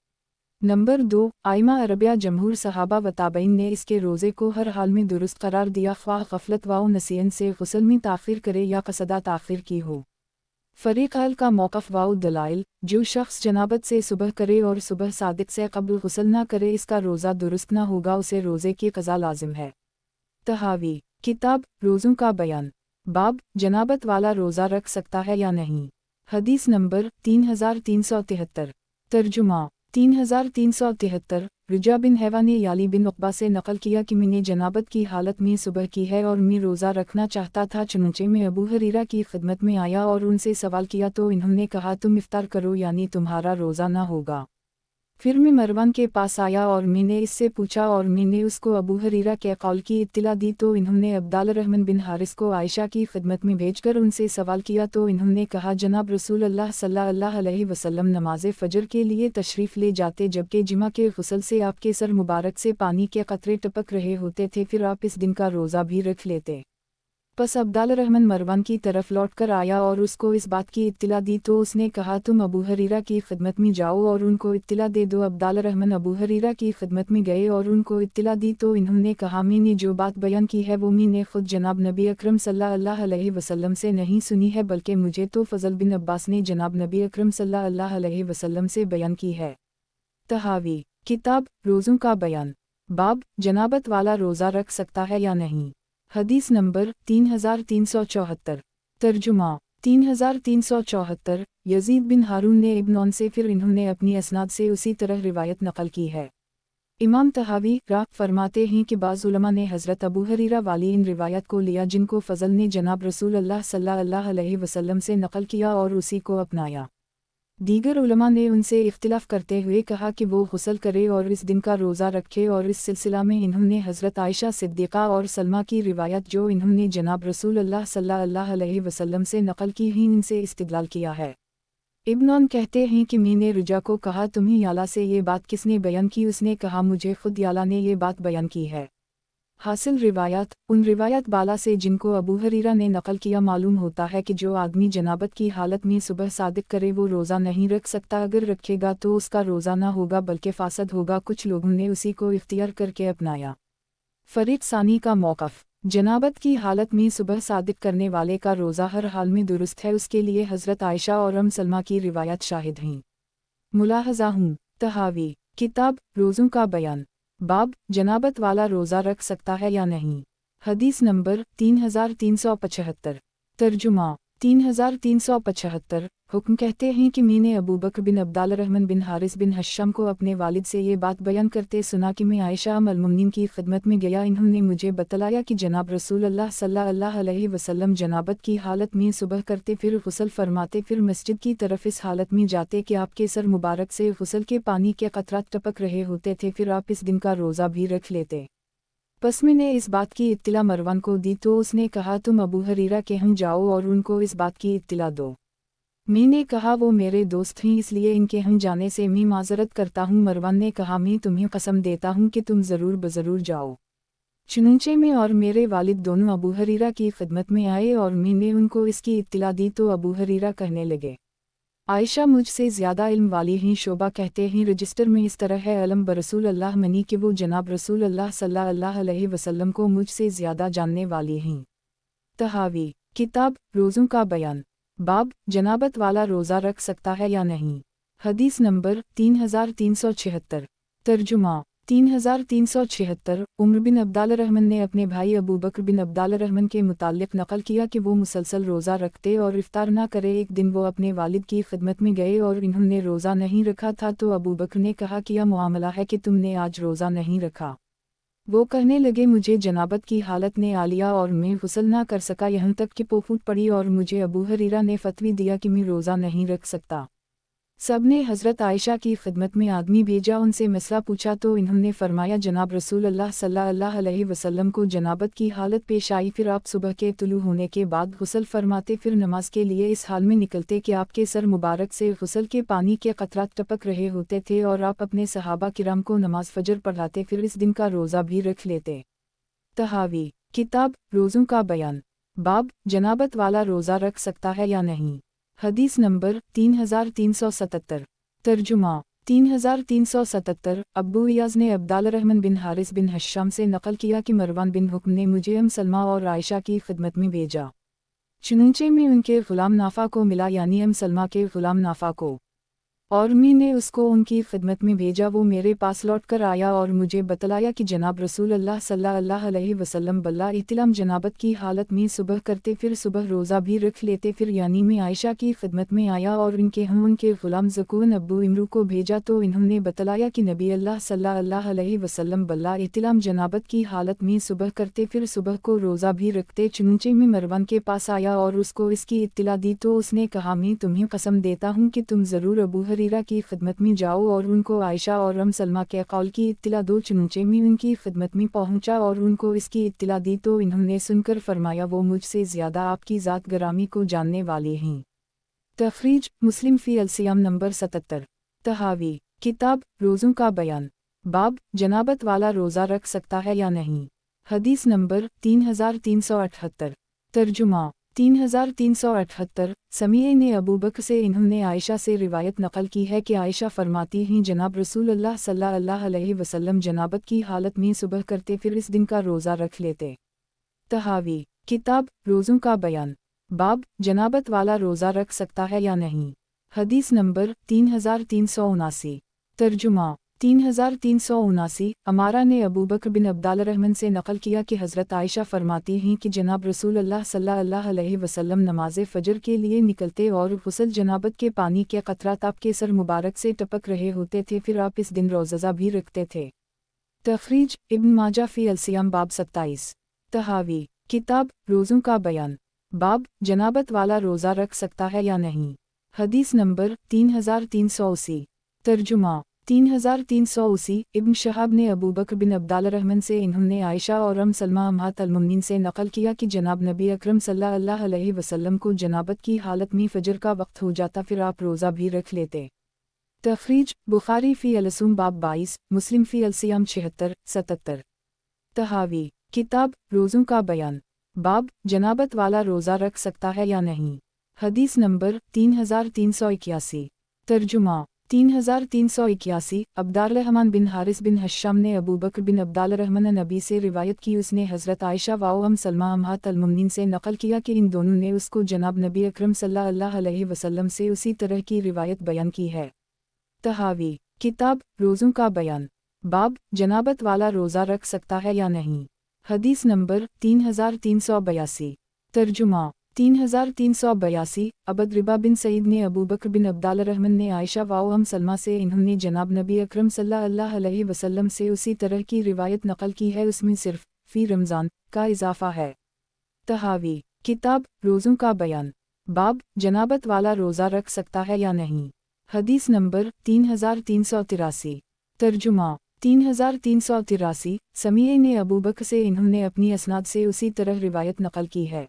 नंबर 2, आइमा अरबिया जमहूर सहाबा व ताबईन ने इसके रोज़े को हर हाल में दुरुस्त करार दिया, ख्वाह गफलत व नसीहत से गुस्ल में ताख़ीर करे या कसदा ताख़ीर की हो। फ़रीक़ अल का मौक़िफ़ व दलाइल, जो शख्स जनाबत से सुबह करे और सुबह सादिक से क़ब्ल गुस्ल न करे, इसका रोज़ा दुरुस्त न होगा, उसे रोज़े की क़ज़ा लाजिम है। तहावी किताब रोज़ों का बयान, बाब जनाबत वाला रोज़ा रख सकता है या नहीं। हदीस नंबर 3373। तर्जुमा 3373। रुजा बिन हैवा ने याली बिन उक़बा से नकल किया कि मैंने जनाबत की हालत में सुबह की है और मैं रोज़ा रखना चाहता था, चुनंचे मैं अबू हरीरा की खिदमत में आया और उनसे सवाल किया तो इन्होंने कहा, तुम इफ्तार करो, यानी तुम्हारा रोज़ा ना होगा। फिर मैं मरवान के पास आया और मैंने इससे पूछा और मैंने उसको अबू हरीरा के कौल की इत्तिला दी तो इन्होंने अब्दाल रहमान बिन हारिस को आयशा की खिदमत में भेजकर उनसे सवाल किया तो इन्होंने कहा, जनाब रसूल अल्लाह सल्लल्लाहु अलैहि वसल्लम नमाज़े फ़जर के लिए तशरीफ़ ले जाते, जबकि जिमा के गुस्ल से आपके सर मुबारक से पानी के कतरे टपक रहे होते थे, फिर आप इस दिन का रोज़ा भी रख लेते। बस अब्दाल रहमान मरवान की तरफ लौटकर आया और उसको इस बात की इत्तिला दी तो उसने कहा, तुम अबू हरीरा की खिदमत में जाओ और उनको इत्तिला दे दो। अब्दाल रहमान अबू हरीरा की खिदमत में गए और उनको इत्तिला दी तो इन्होंने कहा, मैंने जो बात बयान की है वो मैंने खुद जनाब नबी अकरम सल्लल्लाहु अलैहि वसल्लम से नहीं सुनी है, बल्कि मुझे तो फ़ज़ल बिन अब्बास ने जनाब नबी अकरम सल्लल्लाहु अलैहि वसल्लम से बयान की है। तहावी किताब रोज़ों का बयान, बाब जनाबत वाला रोज़ा रख सकता है या नहीं। हदीस नंबर 3374। तर्जुमा 3374। यजीद बिन हारून ने इब्न से, फिर इन्होंने अपनी असनाद से उसी तरह रिवायत नकल की है। इमाम तहावी राख फरमाते हैं कि बाज़ उलमा ने हज़रत अबू हरीरा वाली इन रिवायत को लिया जिनको फ़ज़ल ने जनाब रसूल अल्लाह सल्लल्लाहु अलैहि वसल्लम से नकल किया और उसी को अपनाया। दीगर उलमा ने उनसे इख्तिलाफ़ करते हुए कहा कि वो गुस्ल करे और इस दिन का रोज़ा रखे, और इस सिलसिला में इन्होंने हज़रत आयशा सिद्दीक़ा और सलमा की रिवायत जो इन्होंने जनाब रसूल अल्लाह सल्लल्लाहु अलैहि वसल्लम से नकल की ही इनसे इस्तिदलाल किया है। इब्न कहते हैं कि मैंने रुजा को कहा, तुम्हें याला से ये बात किसने बयान की। उसने कहा, मुझे खुद याला ने ये बात बयान की है। हासिल रिवायत उन रिवायत बाला से जिनको अबू हरीरा ने नकल किया मालूम होता है कि जो आदमी जनाबत की हालत में सुबह सादिक करे वो रोज़ा नहीं रख सकता, अगर रखेगा तो उसका रोज़ा ना होगा बल्कि फासद होगा। कुछ लोगों ने उसी को इख्तियार करके अपनाया। फ़रीक़ सानी का मौक़िफ़, जनाबत की हालत में सुबह सादिक करने वाले का रोज़ा हर हाल में दुरुस्त है, उसके लिए हज़रत आयशा और सलमा की रिवायत शाहिद हैं। मुलाहज़ा हूँ तहावी किताब रोज़ों का बयान, बाब जनाबत वाला रोज़ा रख सकता है या नहीं। हदीस नंबर 3375। तर्जुमा 3375। हुक्म कहते हैं कि मैंने अबू बकर बिन अब्दाल रहमान बिन हारिस बिन हश्शम को अपने वालिद से ये बात बयान करते सुना कि मैं आयशा अल मुमिनीन की खिदमत में गया। इन्होंने मुझे बतलाया कि जनाब रसूल अल्लाह सल्लल्लाहु अलैहि वसल्लम जनाबत की हालत में सुबह करते, फिर गुस्ल फरमाते, फिर मस्जिद की तरफ इस हालत में जाते कि आपके सर मुबारक से गुस्ल के पानी के कतरात टपक रहे होते थे, फिर आप इस दिन का रोज़ा भी रख लेते। बस मैंने इस बात की इत्तिला मरवान को दी तो उसने कहा, तुम अबू हरीरा के यहाँ जाओ और उनको इस बात की इत्तिला दो। मी ने कहा वो मेरे दोस्त हैं इसलिए इनके हम जाने से मी माजरत करता हूँ। मरवान ने कहा मी तुम्हें कसम देता हूँ कि तुम ज़रूर बज़रूर जाओ। चुनूचे में और मेरे वालिद दोनों अबू हरीरा की खिदमत में आए और मी ने उनको इसकी इत्तला दी तो अबू हरीरा कहने लगे, आयशा मुझसे ज़्यादा इल्म वाली हैं। शोबा कहते हैं रजिस्टर में इस तरह है अलम बरसूल अल्लाह मनी कि वो जनाब रसूल अल्लाह सल्लल्लाहु अलैहि वसल्लम को मुझसे ज़्यादा जानने वाली हैं। तहावी किताब रोज़ों का बयान। बाब जनाबत वाला रोज़ा रख सकता है या नहीं। हदीस नंबर 3376। तर्जुमा 3376। उमर बिन अब्दाल रहमान ने अपने भाई अबू बकर बिन अब्दाल रहमान के मुताल्लिक़ नक़ल किया कि वो मुसलसल रोज़ा रखते और इफ्तार ना करे। एक दिन वो अपने वालिद की खिदमत में गए और इन्होंने रोज़ा नहीं रखा था तो अबू बकर ने कहा क्या मामला है कि तुमने आज रोज़ा नहीं रखा। वो कहने लगे मुझे जनाबत की हालत ने आ लिया और मैं गुस्ल ना कर सका यहाँ तक कि पोफूट पड़ी और मुझे अबू हरीरा ने फतवी दिया कि मैं रोज़ा नहीं रख सकता। सब ने हज़रत आयशा की खिदमत में आदमी भेजा उनसे मसला पूछा तो इन्होंने फरमाया जनाब रसूल अल्लाह सल्लल्लाहु अलैहि वसल्लम को जनाबत की हालत पेश आई। फिर आप सुबह के तुलू होने के बाद गुस्ल फरमाते फिर नमाज के लिए इस हाल में निकलते कि आपके सर मुबारक से गुस्ल के पानी के कतरात टपक रहे होते थे और आप अपने सहाबा किराम को नमाज फजर पढ़ाते फिर इस दिन का रोज़ा भी रख लेते। तहावी किताब रोज़ों का बयान। बाब जनाबत वाला रोज़ा रख सकता है या नहीं। हदीस नंबर 3377। तर्जुमा 3377। अब्बू इयाज़ ने अब्दाल रहमान बिन हारिस बिन हश्शाम से नक़ल किया कि मरवान बिन हुक्म ने मुझे सलमा और आयशा की खिदमत में भेजा। चुनूचे में उनके ग़ुलाम नाफ़ा को मिला यानी सलमा के ग़ुलाम नाफ़ा को, और मी ने उसको उनकी खिदमत में भेजा। वो मेरे पास लौट कर आया और मुझे बतलाया कि जनाब रसूल अल्लाह सल्लल्लाहु अलैहि वसल्लम बल्ला इतिलाम जनाबत की हालत में सुबह करते फिर सुबह रोज़ा भी रख लेते। फिर यानी मैं आयशा की खिदमत में आया और हम उनके ग़ुलाम ज़कून अब्बू इमरू को भेजा तो इन्होंने बतलाया कि नबी अल्लाह सल्लल्लाहु अलैहि वसल्लम बल्ला इतिलाम जनाबत की हालत में सुबह करते फिर सुबह को रोज़ा भी रखते। चुनूचे में मरवान के पास आया और उसको इसकी इत्तला दी तो उसने कहा मैं तुम्हें कसम देता हूँ कि तुम ज़रूर अबू हरीरा की खिदमत में जाओ और उनको आयशा और सलमा के कौल की इत्तला दो। चुनूचे में उनकी खिदमत में पहुंचा और उनको इसकी इत्तला दी तो इन्होंने सुनकर फरमाया वो मुझसे ज़्यादा आपकी ज़ात गरामी को जानने वाले हैं। तखरीज मुस्लिम फ़ी अल-सियाम नंबर 77। तहावी किताब रोज़ों का बयान। बाब जनाबत वाला रोज़ा रख सकता है या नहीं। हदीस नंबर 3378। तर्जुमा 3378। समीए ने अबू बकर से इन्होंने आयशा से रिवायत नक़ल की है कि आयशा फरमाती हैं जनाब रसूल अल्लाह सल्लल्लाहु अलैहि वसल्लम जनाबत की हालत में सुबह करते फिर इस दिन का रोज़ा रख लेते। तहावी किताब रोज़ों का बयान। बाब जनाबत वाला रोज़ा रख सकता है या नहीं। हदीस नंबर 3379। तर्जुमा 3379। अमारा ने अबू बकर बिन अब्दाल रहमान से नक़ल किया कि हज़रत आयशा फरमाती हैं कि जनाब रसूल अल्लाह सल्लल्लाहु अलैहि वसल्लम नमाज़ फ़जर के लिए निकलते और गुस्ल जनाबत के पानी के कतरात आपके सर मुबारक से टपक रहे होते थे फिर आप इस दिन रोज़ा भी रखते थे। तखरीज इब्न माजा फ़ी अल-सियाम बाब 27। तहावी किताब रोज़ों का बयान। बाब जनाबत वाला रोज़ा रख सकता है या नहीं। हदीस नंबर 3380। तर्जुमा 3380। इब्न शहाब ने अबू बकर बिन अब्दाल रहमान से इन्होंने आयशा और सलमा अम्हात अल-मुमिनीन से नक़ल किया कि जनाब नबी अकरम सल्लल्लाहु अलैहि वसल्लम को जनाबत की हालत में फ़जर का वक्त हो जाता फिर आप रोज़ा भी रख लेते। तखरीज बुखारी फ़ी अल-सूम बाब 22, मुस्लिम फ़ी अल-सियाम 76-77। तहावी किताब रोज़ों का बयान। बाब जनाबत वाला रोज़ा रख सकता है या नहीं। हदीस नंबर 3381। तर्जुमा 3381। अब्दाल रहमान बिन हारिस बिन हश्शाम ने अबू बकर बिन अब्दाल रहमान नबी से रिवायत की उसने हज़रत आयशा व सलमा अम्हात अल-मुमिनीन से नक़ल किया कि इन दोनों ने उसको जनाब नबी अकरम सल्लल्लाहु अलैहि वसल्लम से उसी तरह की रिवायत बयान की है। तहावी किताब रोज़ों का बयान। बाब जनाबत वाला रोज़ा रख सकता है या नहीं। हदीस नंबर 3382। तर्जुमा 3382। अबदरिबा बिन सईद ने अबू बकर बिन अब्दाल रहमान ने आयशा व सलमा से इन्होंने जनाब नबी अकरम सल्लल्लाहु अलैहि वसल्लम से उसी तरह की रिवायत नक़ल की है उसमें सिर्फ फ़ी रमज़ान का इजाफ़ा है। तहावी किताब रोज़ों का बयान। बाब जनाबत वाला रोज़ा रख सकता है या नहीं। हदीस नंबर 3383। तर्जुमा 3383। समीए ने अबू बकर से इन्होंने अपनी असनाद से उसी तरह रिवायत नक़ल की है।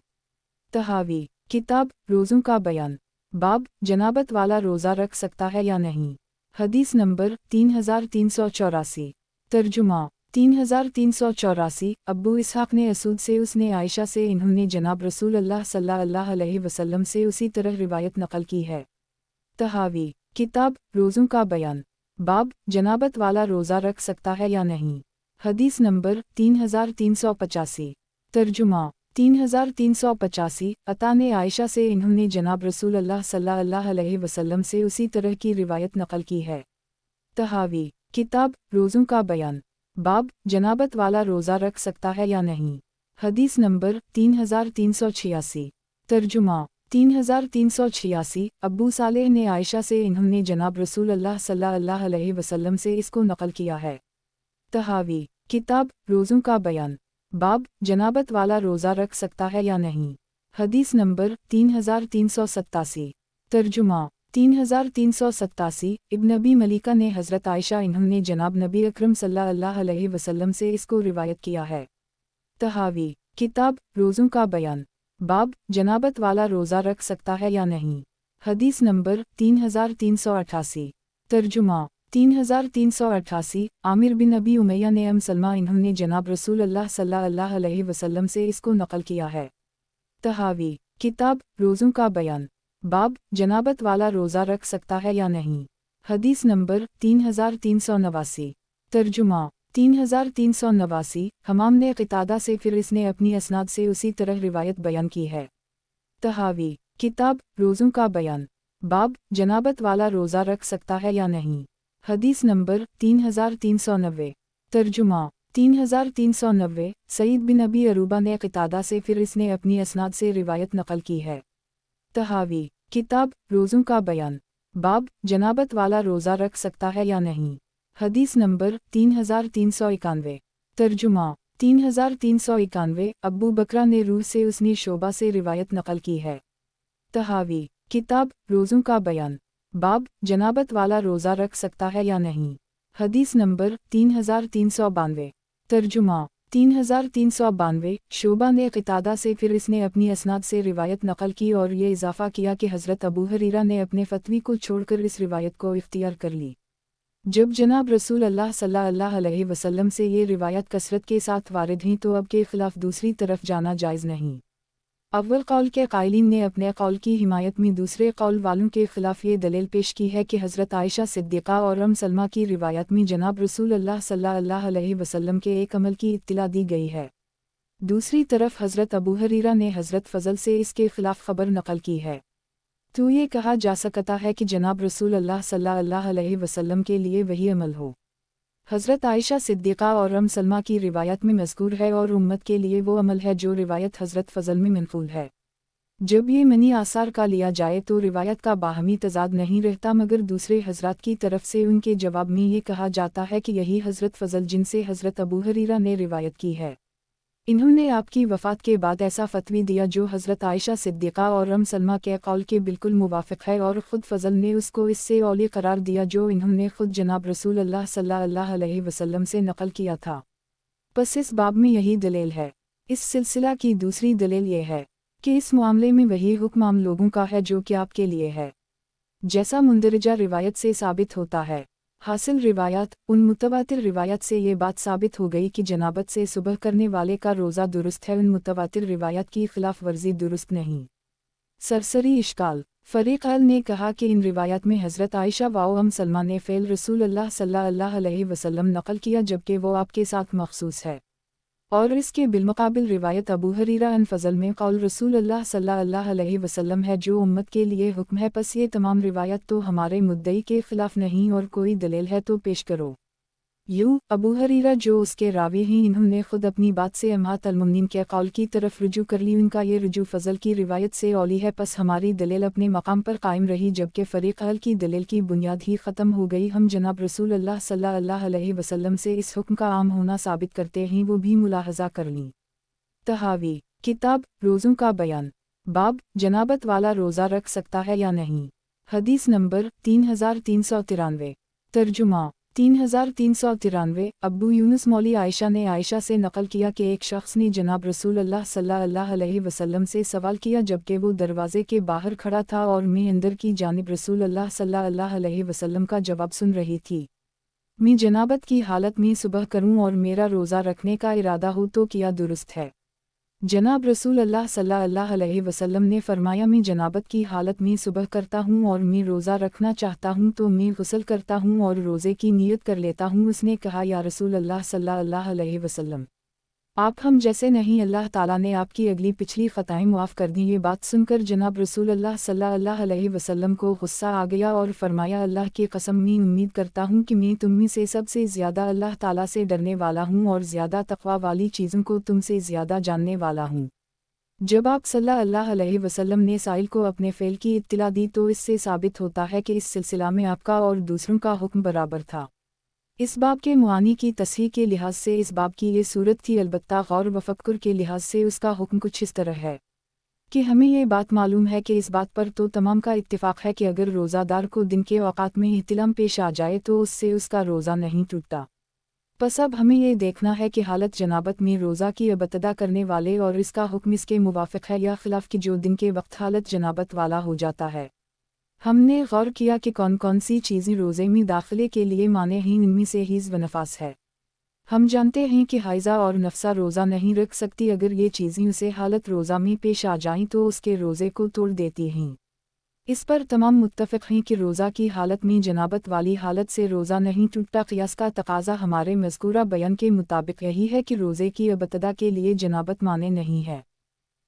तहावी किताब रोज़ों का बयान। बाब, जनाबत वाला रोज़ा रख सकता है या नहीं। हदीस नंबर 3384। तर्जुमा 3384। अब्बू इसहाक़ ने असूद से उसने आयशा से इन्होंने जनाब रसूल अल्लाह सल्लल्लाहु अलैहि वसल्लम से उसी तरह रिवायत नकल की है। तहावी किताब रोज़ों का बयान। बाब, जनाबत वाला रोज़ा रख सकता है या नहीं। हदीस नंबर 3385। तर्जुमा 3385। अता ने आयशा से इन्होंने जनाब रसूल अल्लाह सल्लल्लाहु अलैहि वसल्लम से उसी तरह की रिवायत नकल की है। तहावी किताब रोज़ों का बयान। बाब, जनाबत वाला रोज़ा रख सकता है या नहीं। हदीस नंबर 3386। तर्जुमा 3386। अब्बू सालेह ने आयशा से इन्होंने जनाब रसूल अल्लाह सल्लल्लाहु अलैहि वसल्लम से इसको नकल किया है। तहावी किताब रोज़ों का बयान। बाब, जनाबत वाला रोज़ा रख सकता है या नहीं। हदीस नंबर 3387। तर्जुमा 3387। इब्न नबी मलिका ने हज़रत आयशा इन्होंने जनाब नबी अकरम सल्लल्लाहु अलैहि वसल्लम से इसको रिवायत किया है। तहावी किताब रोज़ों का बयान। बाब, जनाबत वाला रोज़ा रख सकता है या नहीं। हदीस नंबर 3388। तर्जुमा 3388। आमिर बिन अबी उमैया ने सलमा इन्होंने जनाब रसूल अल्लाह सल्लल्लाहु अलैहि वसल्लम से इसको नकल किया है। तहावी किताब रोज़ों का बयान। बाब, जनाबत वाला रोज़ा रख सकता है या नहीं। हदीस नंबर 3389। तर्जुमा 3389। हमाम ने क़ितादा से फिर इसने अपनी असनाद से उसी तरह रिवायत बयान की है। तहावी किताब रोज़ों का बयान। बाब, जनाबत वाला रोज़ा रख सकता है या नहीं। हदीस नंबर 3390। तर्जुमा 3390। सईद बिन अबी अरूबा ने क़ितादा से फिर इसने अपनी असनाद से रिवायत नकल की है। तहावी किताब रोज़ों का बयान। बाब, जनाबत वाला रोज़ा रख सकता है या नहीं। हदीस नंबर 3391। तर्जुमा 3391। अब्बू बकरा ने रूह से उसने शोबा से रिवायत नकल की है। तहावी किताब रोज़ों का बयान। बाब, जनाबत वाला रोज़ा रख सकता है या नहीं। हदीस नंबर 3392। तर्जुमा 3392। शोबा ने क़ितादा से फिर इसने अपनी असनाद से रिवायत नकल की और ये इजाफ़ा किया कि हज़रत अबू हरीरा ने अपने फ़तवी को छोड़कर इस रिवायत को इख्तियार कर ली। जब जनाब रसूल अल्लाह सल्लल्लाहु अलैहि वसल्लम से ये रिवायत कसरत के साथ वारिद हुई तो अब के ख़िलाफ़ दूसरी तरफ जाना जायज़ नहीं। अव्वल कौल के कायलीन ने अपने कौल की हिमायत में दूसरे कौल वालों के ख़िलाफ़ ये दलील पेश की है कि हज़रत आयशा सिद्दीक़ा और सलमा की रिवायत में जनाब रसूल अल्लाह सल्लल्लाहु अलैहि वसल्लम के एक अमल की इत्तिला दी गई है। दूसरी तरफ हज़रत अबू हरीरा ने हज़रत फ़ज़ल से इसके ख़िलाफ़ ख़बर नकल की है। तो ये कहा जा सकता है कि जनाब रसूल अल्लाह सल्लल्लाहु अलैहि वसल्लम के लिए वही अमल हो। हज़रत आयशा सिद्दीक़ा और सलमा की रिवायत में मज़कूर है और उम्मत के लिए वो अमल है जो रिवायत हज़रत फ़ज़ल में मनक़ूल है। जब ये मनी आसार का लिया जाए तो रिवायत का बाहमी तज़ाद नहीं रहता, मगर दूसरे हज़रात की तरफ से उनके जवाब में ये कहा जाता है कि यही हज़रत फ़ज़ल जिनसे हज़रत अबू हरीरा ने रिवायत की है। इन्होंने आपकी वफ़ात के बाद ऐसा फ़तवी दिया जो हज़रत आयशा सिद्दीक़ा और सलमा के कौल के बिल्कुल मुवाफ़िक़ है और ख़ुद फ़ज़ल ने उसको इससे औली करार दिया जो इन्होंने ख़ुद जनाब रसूल अल्लाह सल्लल्लाहु अलैहि वसल्लम से नकल किया था। बस इस बाब में यही दलील है। इस सिलसिला की दूसरी दलील ये है कि इस मामले में वही हुक्म आम लोगों का है जो कि आपके लिए है, जैसा मुंदरजा रिवायत से साबित होता है। हासिल रिवायत उन मुतवातिर रिवायत से ये बात साबित हो गई कि जनाबत से सुबह करने वाले का रोज़ा दुरुस्त है। उन मुतवातिर रिवायत की खिलाफ वर्जी दुरुस्त नहीं। सरसरी इश्काल फ़रीक़ अल ने कहा कि इन रिवायत में हज़रत आयशा व सलमा ने फ़ेल रसूल अल्लाह सल्लल्लाहु अलैहि वसल्लम नकल किया जबकि वो आपके साथ मखसूस है, और इसके बिलमुकाबिल रिवायत अबू हरीरा अन फ़ज़ल में कौल रसूल अल्लाह सल्लल्लाहु अलैहि वसल्लम है जो उम्मत के लिए हुक्म है। बस ये तमाम रिवायत तो हमारे मुद्दई के ख़िलाफ़ नहीं और कोई दलील है तो पेश करो। अबू हरीरा जो उसके रावी हैं इन्होंने ख़ुद अपनी बात से अम्हात अल-मुमिनीन के कौल की तरफ रुजू कर ली। उनका ये रुजू फ़ज़ल की रिवायत से औली है। बस हमारी दलील अपने मकाम पर कायम रही जबकि फ़रीक़ अल की दलील की बुनियाद ही ख़त्म हो गई। हम जनाब रसूल अल्लाह सल्लल्लाहु अलैहि वसल्लम से इस हुक्म का आम होना साबित करते हैं, वो भी मुलाहज़ा कर लीं। तहावी किताब रोज़ों का बयान। बाब, जनाबत वाला रोज़ा रख सकता है या नहीं। हदीस नंबर 3393। तर्जुमा 3393 अब्बू यूनुस मौली आयशा ने आयशा से नकल किया कि एक शख्स ने जनाब रसूल अल्लाह सल्लल्लाहु अलैहि वसल्लम से सवाल किया जबकि वो दरवाजे के बाहर खड़ा था और मैं अंदर की जानिब रसूल अल्लाह सल्लल्लाहु अलैहि वसल्लम का जवाब सुन रही थी। मैं जनाबत की हालत में सुबह करूं और मेरा रोज़ा रखने का इरादा हो तो क्या दुरुस्त है? जनाब रसूल अल्लाह सल्लल्लाहु अलैहि वसल्लम ने फरमाया, मैं जनाबत की हालत में सुबह करता हूँ और मैं रोज़ा रखना चाहता हूँ तो मैं गुस्ल करता हूँ और रोज़े की नीयत कर लेता हूँ। उसने कहा, या रसूल अल्लाह सल्लल्लाहु अलैहि वसल्लम, आप हम जैसे नहीं, अल्लाह ताला ने आपकी अगली पिछली ख़ताएं मुआफ़ कर दी। ये बात सुनकर जनाब रसूल अल्लाह सल्लल्लाहु अलैहि वसल्लम को गुस्सा आ गया और फरमाया, अल्लाह की कसम, मैं उम्मीद करता हूँ कि मैं तुम में से सबसे ज़्यादा अल्लाह ताला से डरने वाला हूँ और ज़्यादा तक़वा वाली चीज़ों को तुमसे ज़्यादा जानने वाला हूँ। जब आप सल्लल्लाहु अलैहि वसल्लम ने साइल को अपने फ़ेल की इत्तिला दी तो इससे साबित होता है कि इस सिलसिला में आपका और दूसरों का हुक्म बराबर था। इस बाब के मुआनी की तस्हीह के लिहाज से इस बाब की ये सूरत थी, अलबत्ता गौर व फ़क्र के लिहाज से उसका हुक्म कुछ इस तरह है कि हमें ये बात मालूम है कि इस बात पर तो तमाम का इत्तिफ़ाक़ है कि अगर रोज़ादार को दिन के औक़ात में इहतिलाम पेश आ जाए तो उससे उसका रोज़ा नहीं टूटता। बस अब हमें ये देखना है कि हालत जनाबत में रोज़ा की इब्तिदा करने वाले और इसका हुक्म इसके मुवाफ़िक़ है या ख़िलाफ़ कि जो दिन के वक्त हालत जनाबत वाला हो जाता है। हमने गौर किया कि कौन कौन सी चीज़ें रोज़े में दाखिले के लिए माने हैं, इनमें से हीज़ व नफास है। हम जानते हैं कि हाइज़ा और नफसा रोज़ा नहीं रख सकती, अगर ये चीज़ें उसे हालत रोज़ा में पेश आ जाएं तो उसके रोज़े को तोड़ देती हैं। इस पर तमाम मुत्तफ़िक़ हैं कि रोज़ा की हालत में जनाबत वाली हालत से रोज़ा नहीं टूटता। क़ियास का तकाज़ा हमारे मज़कूरा बयान के मुताबिक यही है कि रोज़े की इब्तिदा के लिए जनाबत माने नहीं है।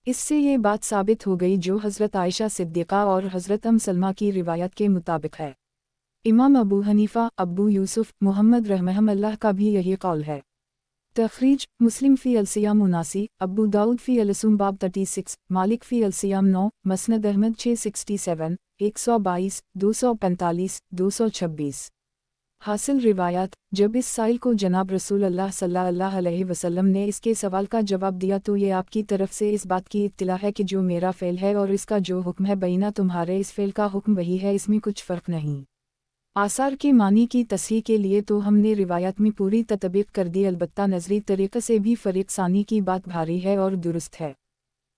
इससे ये बात साबित हो गई जो हज़रत आयशा सिद्दीक़ा और हज़रत सलमा की रिवायत के मुताबिक है। इमाम अबू हनीफ़ा, अब्बू यूसुफ़, मोहम्मद रहमहुल्लाह का भी यही कौल है। तख़रीज मुस्लिम फ़ी अलसियाम 79, अब्बू दाऊद फ़ी अलसूम बाब 36, मालिक फ़ी अलसियाम 9, मसनद अहमद 667, 122, 245, 226। हासिल रिवायात, जब इस साइल को जनाब रसूल अल्लाह सल्लल्लाहु अलैहि वसल्लम ने इसके सवाल का जवाब दिया तो ये आपकी तरफ से इस बात की इत्तिला है कि जो मेरा फ़ेल है और इसका जो हुक्म है बैना तुम्हारे इस फ़ेल का हुक्म वही है, इसमें कुछ फ़र्क नहीं। आसार के मानी की तस्हीह के लिए तो हमने रिवायत में पूरी तत्बीक़ कर दी, अलबत्ता नज़री तरीक़े से भी फ़रीक़ सानी की बात भारी है और दुरुस्त है।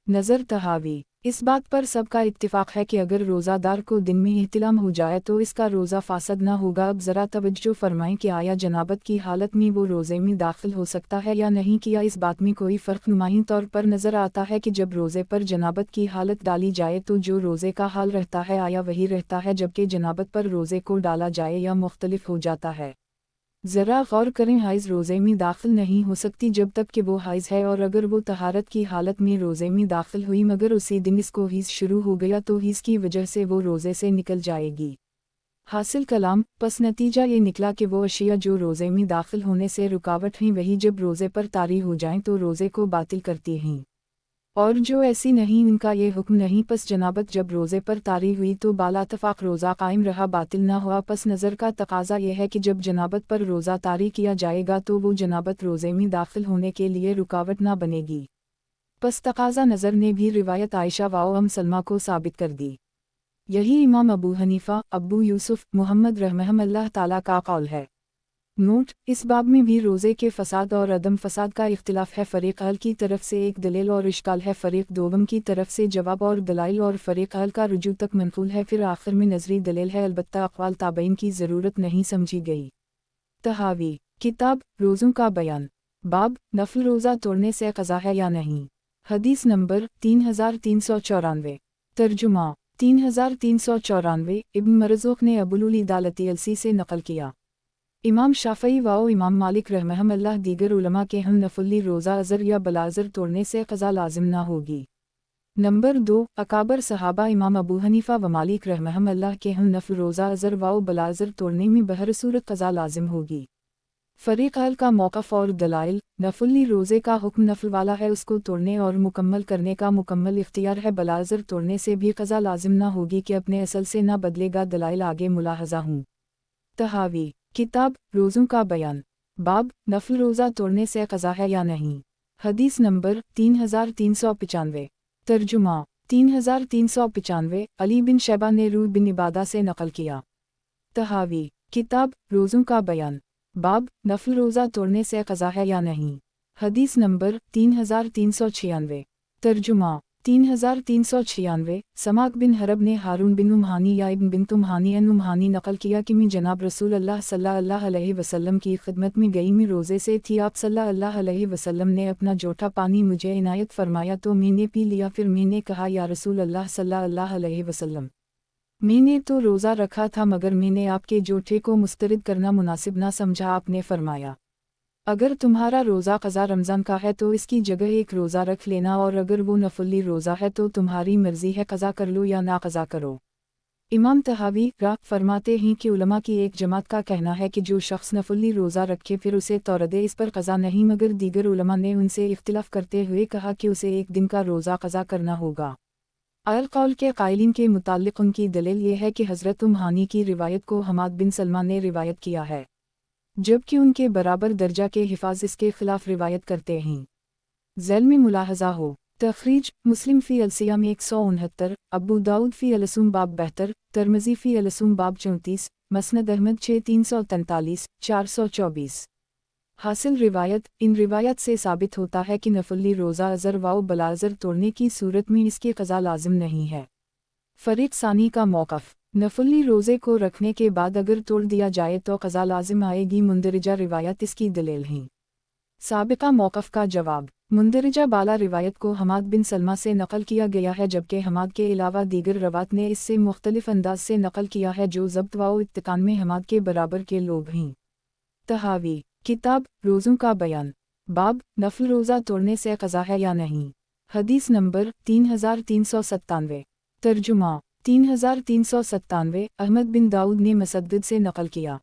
नज़र तहावी, इस बात पर सबका इत्तिफ़ाक़ है कि अगर रोज़ादार को दिन में इहतिलाम हो जाए तो इसका रोज़ा फ़ासद ना होगा। अब ज़रा तवज्जो फ़रमाएं कि आया जनाबत की हालत में वो रोज़े में दाखिल हो सकता है या नहीं, किया इस बात में कोई फ़र्क नुमायां तौर पर नज़र आता है कि जब रोज़े पर जनाबत की हालत डाली जाए तो जो रोज़े का हाल रहता है आया वही रहता है, जबकि जनाबत पर रोज़े को डाला जाए या मुख्तलिफ हो जाता है। ज़रा गौर करें, हाइज़ रोज़े में दाखिल नहीं हो सकती जब तक कि वो हाइज़ है, और अगर वो तहारत की हालत में रोज़े में दाखिल हुई मगर उसी दिन इसको हीज़ शुरू हो गया तो हीज़ की वजह से वो रोज़े से निकल जाएगी। हासिल कलाम, पस नतीजा ये निकला कि वो अशिया जो रोज़े में दाखिल होने से रुकावट हैं वही जब रोज़े पर तारी हो जाएं तो रोज़े को बातिल करती हैं, और जो ऐसी नहीं इनका ये हुक्म नहीं। पस जनाबत जब रोज़े पर तारी हुई तो बालातफ़ाक़ रोज़ा कायम रहा, बातिल ना हुआ। पस नज़र का तकाज़ा यह है कि जब जनाबत पर रोज़ा तारी किया जाएगा तो वो जनाबत रोज़े में दाखिल होने के लिए रुकावट ना बनेगी। पस तकाज़ा नज़र ने भी रिवायत आयशा व सलमा को साबित कर दी। यही इमाम अबू हनीफ़ा, अब्बू यूसुफ़, मोहम्मद रहमहुल्लाह ताला का कौल है। नोट, इस बाब में भी रोज़े के फ़साद और अदम फ़साद का इख्तिलाफ़ है। फ़रीक़ अहल की तरफ से एक दलील और इश्काल है, फ़रीक़ दोवम की तरफ से जवाब और दलाइल और फ़रीक़ अहल का रुजू तक मनक़ूल है, फिर आखिर में नज़री दलील है, अलबत्ता अक़वाल ताबईन की ज़रूरत नहीं समझी गई। तहावी, किताब रोज़ों का बयान, बाब नफ़ल रोज़ा तोड़ने से क़ज़ा है या नहीं। हदीस नंबर 3394। तर्जुमा 3394 इब्न मरज़ूक़ ने अबुल इदालती अलसी से नक़ल किया। इमाम शाफ़ई व इमाम मालिक रहमहुल्लाह दीगर उलमा के हम नफली रोज़ा अज़र या बलाज़र तोड़ने से क़ज़ा लाजिम ना होगी। नंबर 2, अकाबर सहाबा इमाम अबू हनीफ़ा व मालिक रहमहुल्लाह के हम नफल रोज़ा अज़र व बलाज़र तोड़ने में बहर सूरत क़ज़ा लाजिम होगी। फ़रीक़ अहल का मौक़िफ़ और दलाइल, नफली रोज़े का हुक्म नफल वाला है, उसको तोड़ने और मुकम्मल करने का मुकम्मल इख्तियार है। बलाज़र तोड़ने से भी क़ज़ा लाजिम ना होगी कि अपने असल से ना बदलेगा। दलाइल आगे मुलाहज़ा हूँ। तहावी, किताब रोज़ों का बयान, बाब नफल रोज़ा तोड़ने से क़ज़ा है या नहीं। हदीस नंबर 3395। तर्जुमा 3395 अली बिन शैबा ने रूह बिन इबादा से नक़ल किया। तहावी, किताब रोज़ों का बयान। बाब नफल रोज़ा तोड़ने से क़ज़ा है या नहीं। हदीस नंबर 3396। तर्जुमा 3396। समाक बिन हरब ने हारून बिन उम्हानी या इब्न बिन तुम्हानी अन उम्हानी नकल किया कि मैं जनाब रसूल अल्लाह सल्लल्लाहु अलैहि वसल्लम की खिदमत में गई, मैं रोज़े से थी। आप सल्लल्लाहु अलैहि वसल्लम ने अपना जूठा पानी मुझे इनायत फरमाया तो मैंने पी लिया। फिर मैंने कहा, या रसूल अल्लाह सल्लल्लाहु अलैहि वसल्लम, मैंने तो रोज़ा रखा था मगर मैंने आपके जूठे को मुस्तरद करना मुनासिब ना समझा। आपने फरमाया, अगर तुम्हारा रोज़ा क़ज़ा रमज़ान का है तो इसकी जगह एक रोज़ा रख लेना, और अगर वो नफली रोज़ा है तो तुम्हारी मर्ज़ी है, क़ज़ा कर लो या ना क़ज़ा करो। इमाम तहावी फरमाते हैं कि उलमा की एक जमात का कहना है कि जो शख्स नफली रोज़ा रखे फिर उसे तौरदे इस पर क़ज़ा नहीं, मगर दीगर उलमा ने उनसे इख्तिलाफ़ करते हुए कहा कि उसे एक दिन का रोज़ा क़ज़ा करना होगा। अल कौल के कायलिन के मुतालिक उनकी दलील ये है कि हज़रत उम्हानी की रिवायत को हमाद बिन सलमा ने रिवायत किया है, जबकि उनके बराबर दर्जा के हिफाज इसके खिलाफ रिवायत करते हैं। ज़ैल में मुलाहज़ा हो। तखरीज मुस्लिम फ़ी अलसियाम 169, अबू दाऊद फ़ी अलसूम बाब 72, तिरमिज़ी फ़ी अलसूम बाब 34, मसनद अहमद 6343, 424। हासिल रिवायत। इन रिवायत से साबित होता है कि नफली रोज़ा अज़र व बलाज़र तोड़ने की सूरत में इसकी क़ज़ा लाजिम नहीं है। फ़रीक़ सानी का मौक़िफ़। नफली रोज़े को रखने के बाद अगर तोड़ दिया जाए तो क़ज़ा लाजिम आएगी। मुंदरिजा रिवायत इसकी दलील है। साबिक़ा मौक़िफ़ का जवाब। मुंदरिजा बाला रिवायत को हमाद बिन सलमा से नक़ल किया गया है, जबकि हमाद के अलावा दीगर रवात ने इससे मुख्तलिफ़ अंदाज से नक़ल किया है जो ज़ब्त व इत्क़ान में हमाद के बराबर के लोग हैं। तहावी किताब रोज़ों का बयान। बाब नफल रोज़ा तोड़ने से क़ज़ा है या नहीं। हदीस नंबर 3397। तर्जुमा 3397। अहमद बिन दाऊद ने मुसद्दद से नक़ल किया।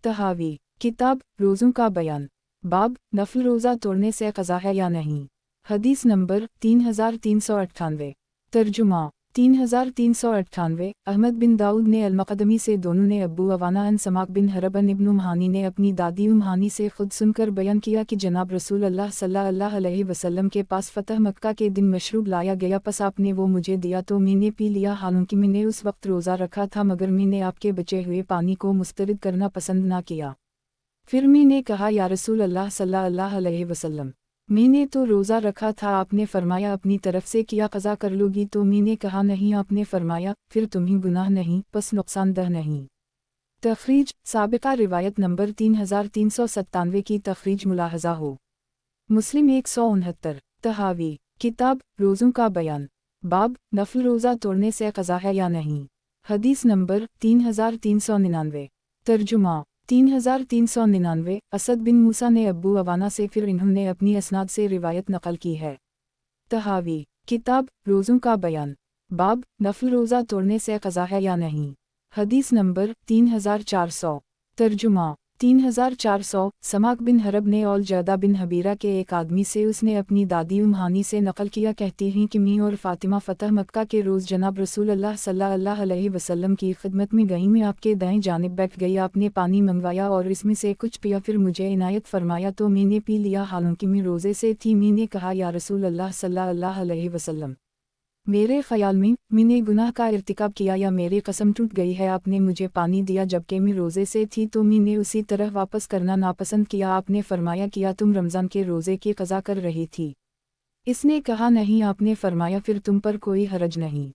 तहावी किताब रोज़ों का बयान। बाब नफल रोज़ा तोड़ने से क़ज़ा है या नहीं। हदीस नंबर 3398। तर्जुमा 3398। अहमद बिन दाऊद ने अलमक़दमी से दोनों ने अबू अवाना अन समाक बिन हरब अन इब्न उम्हानी ने अपनी दादी उम्हानी से ख़ुद सुनकर बयान किया कि जनाब रसूल अल्लाह सल्लल्लाहु अलैहि वसल्लम के पास फ़तह मक्का के दिन मशरूब लाया गया, पस आपने वो मुझे दिया तो मैंने पी लिया, हालांकि मैंने उस वक्त रोज़ा रखा था मगर मैंने आपके बचे हुए पानी को मुस्तरद करना पसंद ना किया। फिर मैंने कहा, या रसूल अल्लाह सल्लल्लाहु अलैहि वसल्लम, मैंने तो रोज़ा रखा था। आपने फरमाया, अपनी तरफ से क्या क़ज़ा कर लोगी। तो मैंने कहा, नहीं। आपने फरमाया, फिर तुम्हें गुनाह नहीं, बस नुक़सानदह नहीं। तखरीज साबिक़ा रिवायत नंबर 3397 की तखरीज मुलाहज़ा हो। मुस्लिम 169। तहावी किताब रोज़ों का बयान। बाब नफल रोज़ा तोड़ने से क़ज़ा है या नहीं। हदीस नंबर 3399। तर्जुमा 3399। असद बिन मूसा ने अबू अवाना से, फिर इन्होंने अपनी असनाद से रिवायत नक़ल की है। तहावी किताब रोज़ों का बयान। बाब नफल रोज़ा तोड़ने से क़ज़ा है या नहीं। हदीस नंबर 3400। तर्जुमा 3400। समाक बिन हरब ने और जदा बिन हबीरा के एक आदमी से, उसने अपनी दादी उम्हानी से नक़ल किया, कहती हैं कि मैं और फ़ातिमा फ़तह मक्का के रोज़ जनाब रसूल अल्लाह सल्लल्लाहु अलैहि वसल्लम की खिदमत में गई। मैं आपके दाएं जानिब बैठ गई, आपने पानी मंगवाया और इसमें से कुछ पिया, फिर मुझे इनायत फरमाया तो मैंने पी लिया, हालांकि मैं रोज़े से थी। मैंने कहा, या रसूल अल्लाह सल्लल्लाहु अलैहि वसल्लम, मेरे ख़याल में मैंने गुनाह का इर्तिकाब किया या मेरी कसम टूट गई है। आपने मुझे पानी दिया जबकि मैं रोज़े से थी, तो मैंने उसी तरह वापस करना नापसंद किया। आपने फरमाया, किया तुम रमज़ान के रोज़े की क़ज़ा कर रही थी। इसने कहा, नहीं। आपने फरमाया, फिर तुम पर कोई हरज नहीं।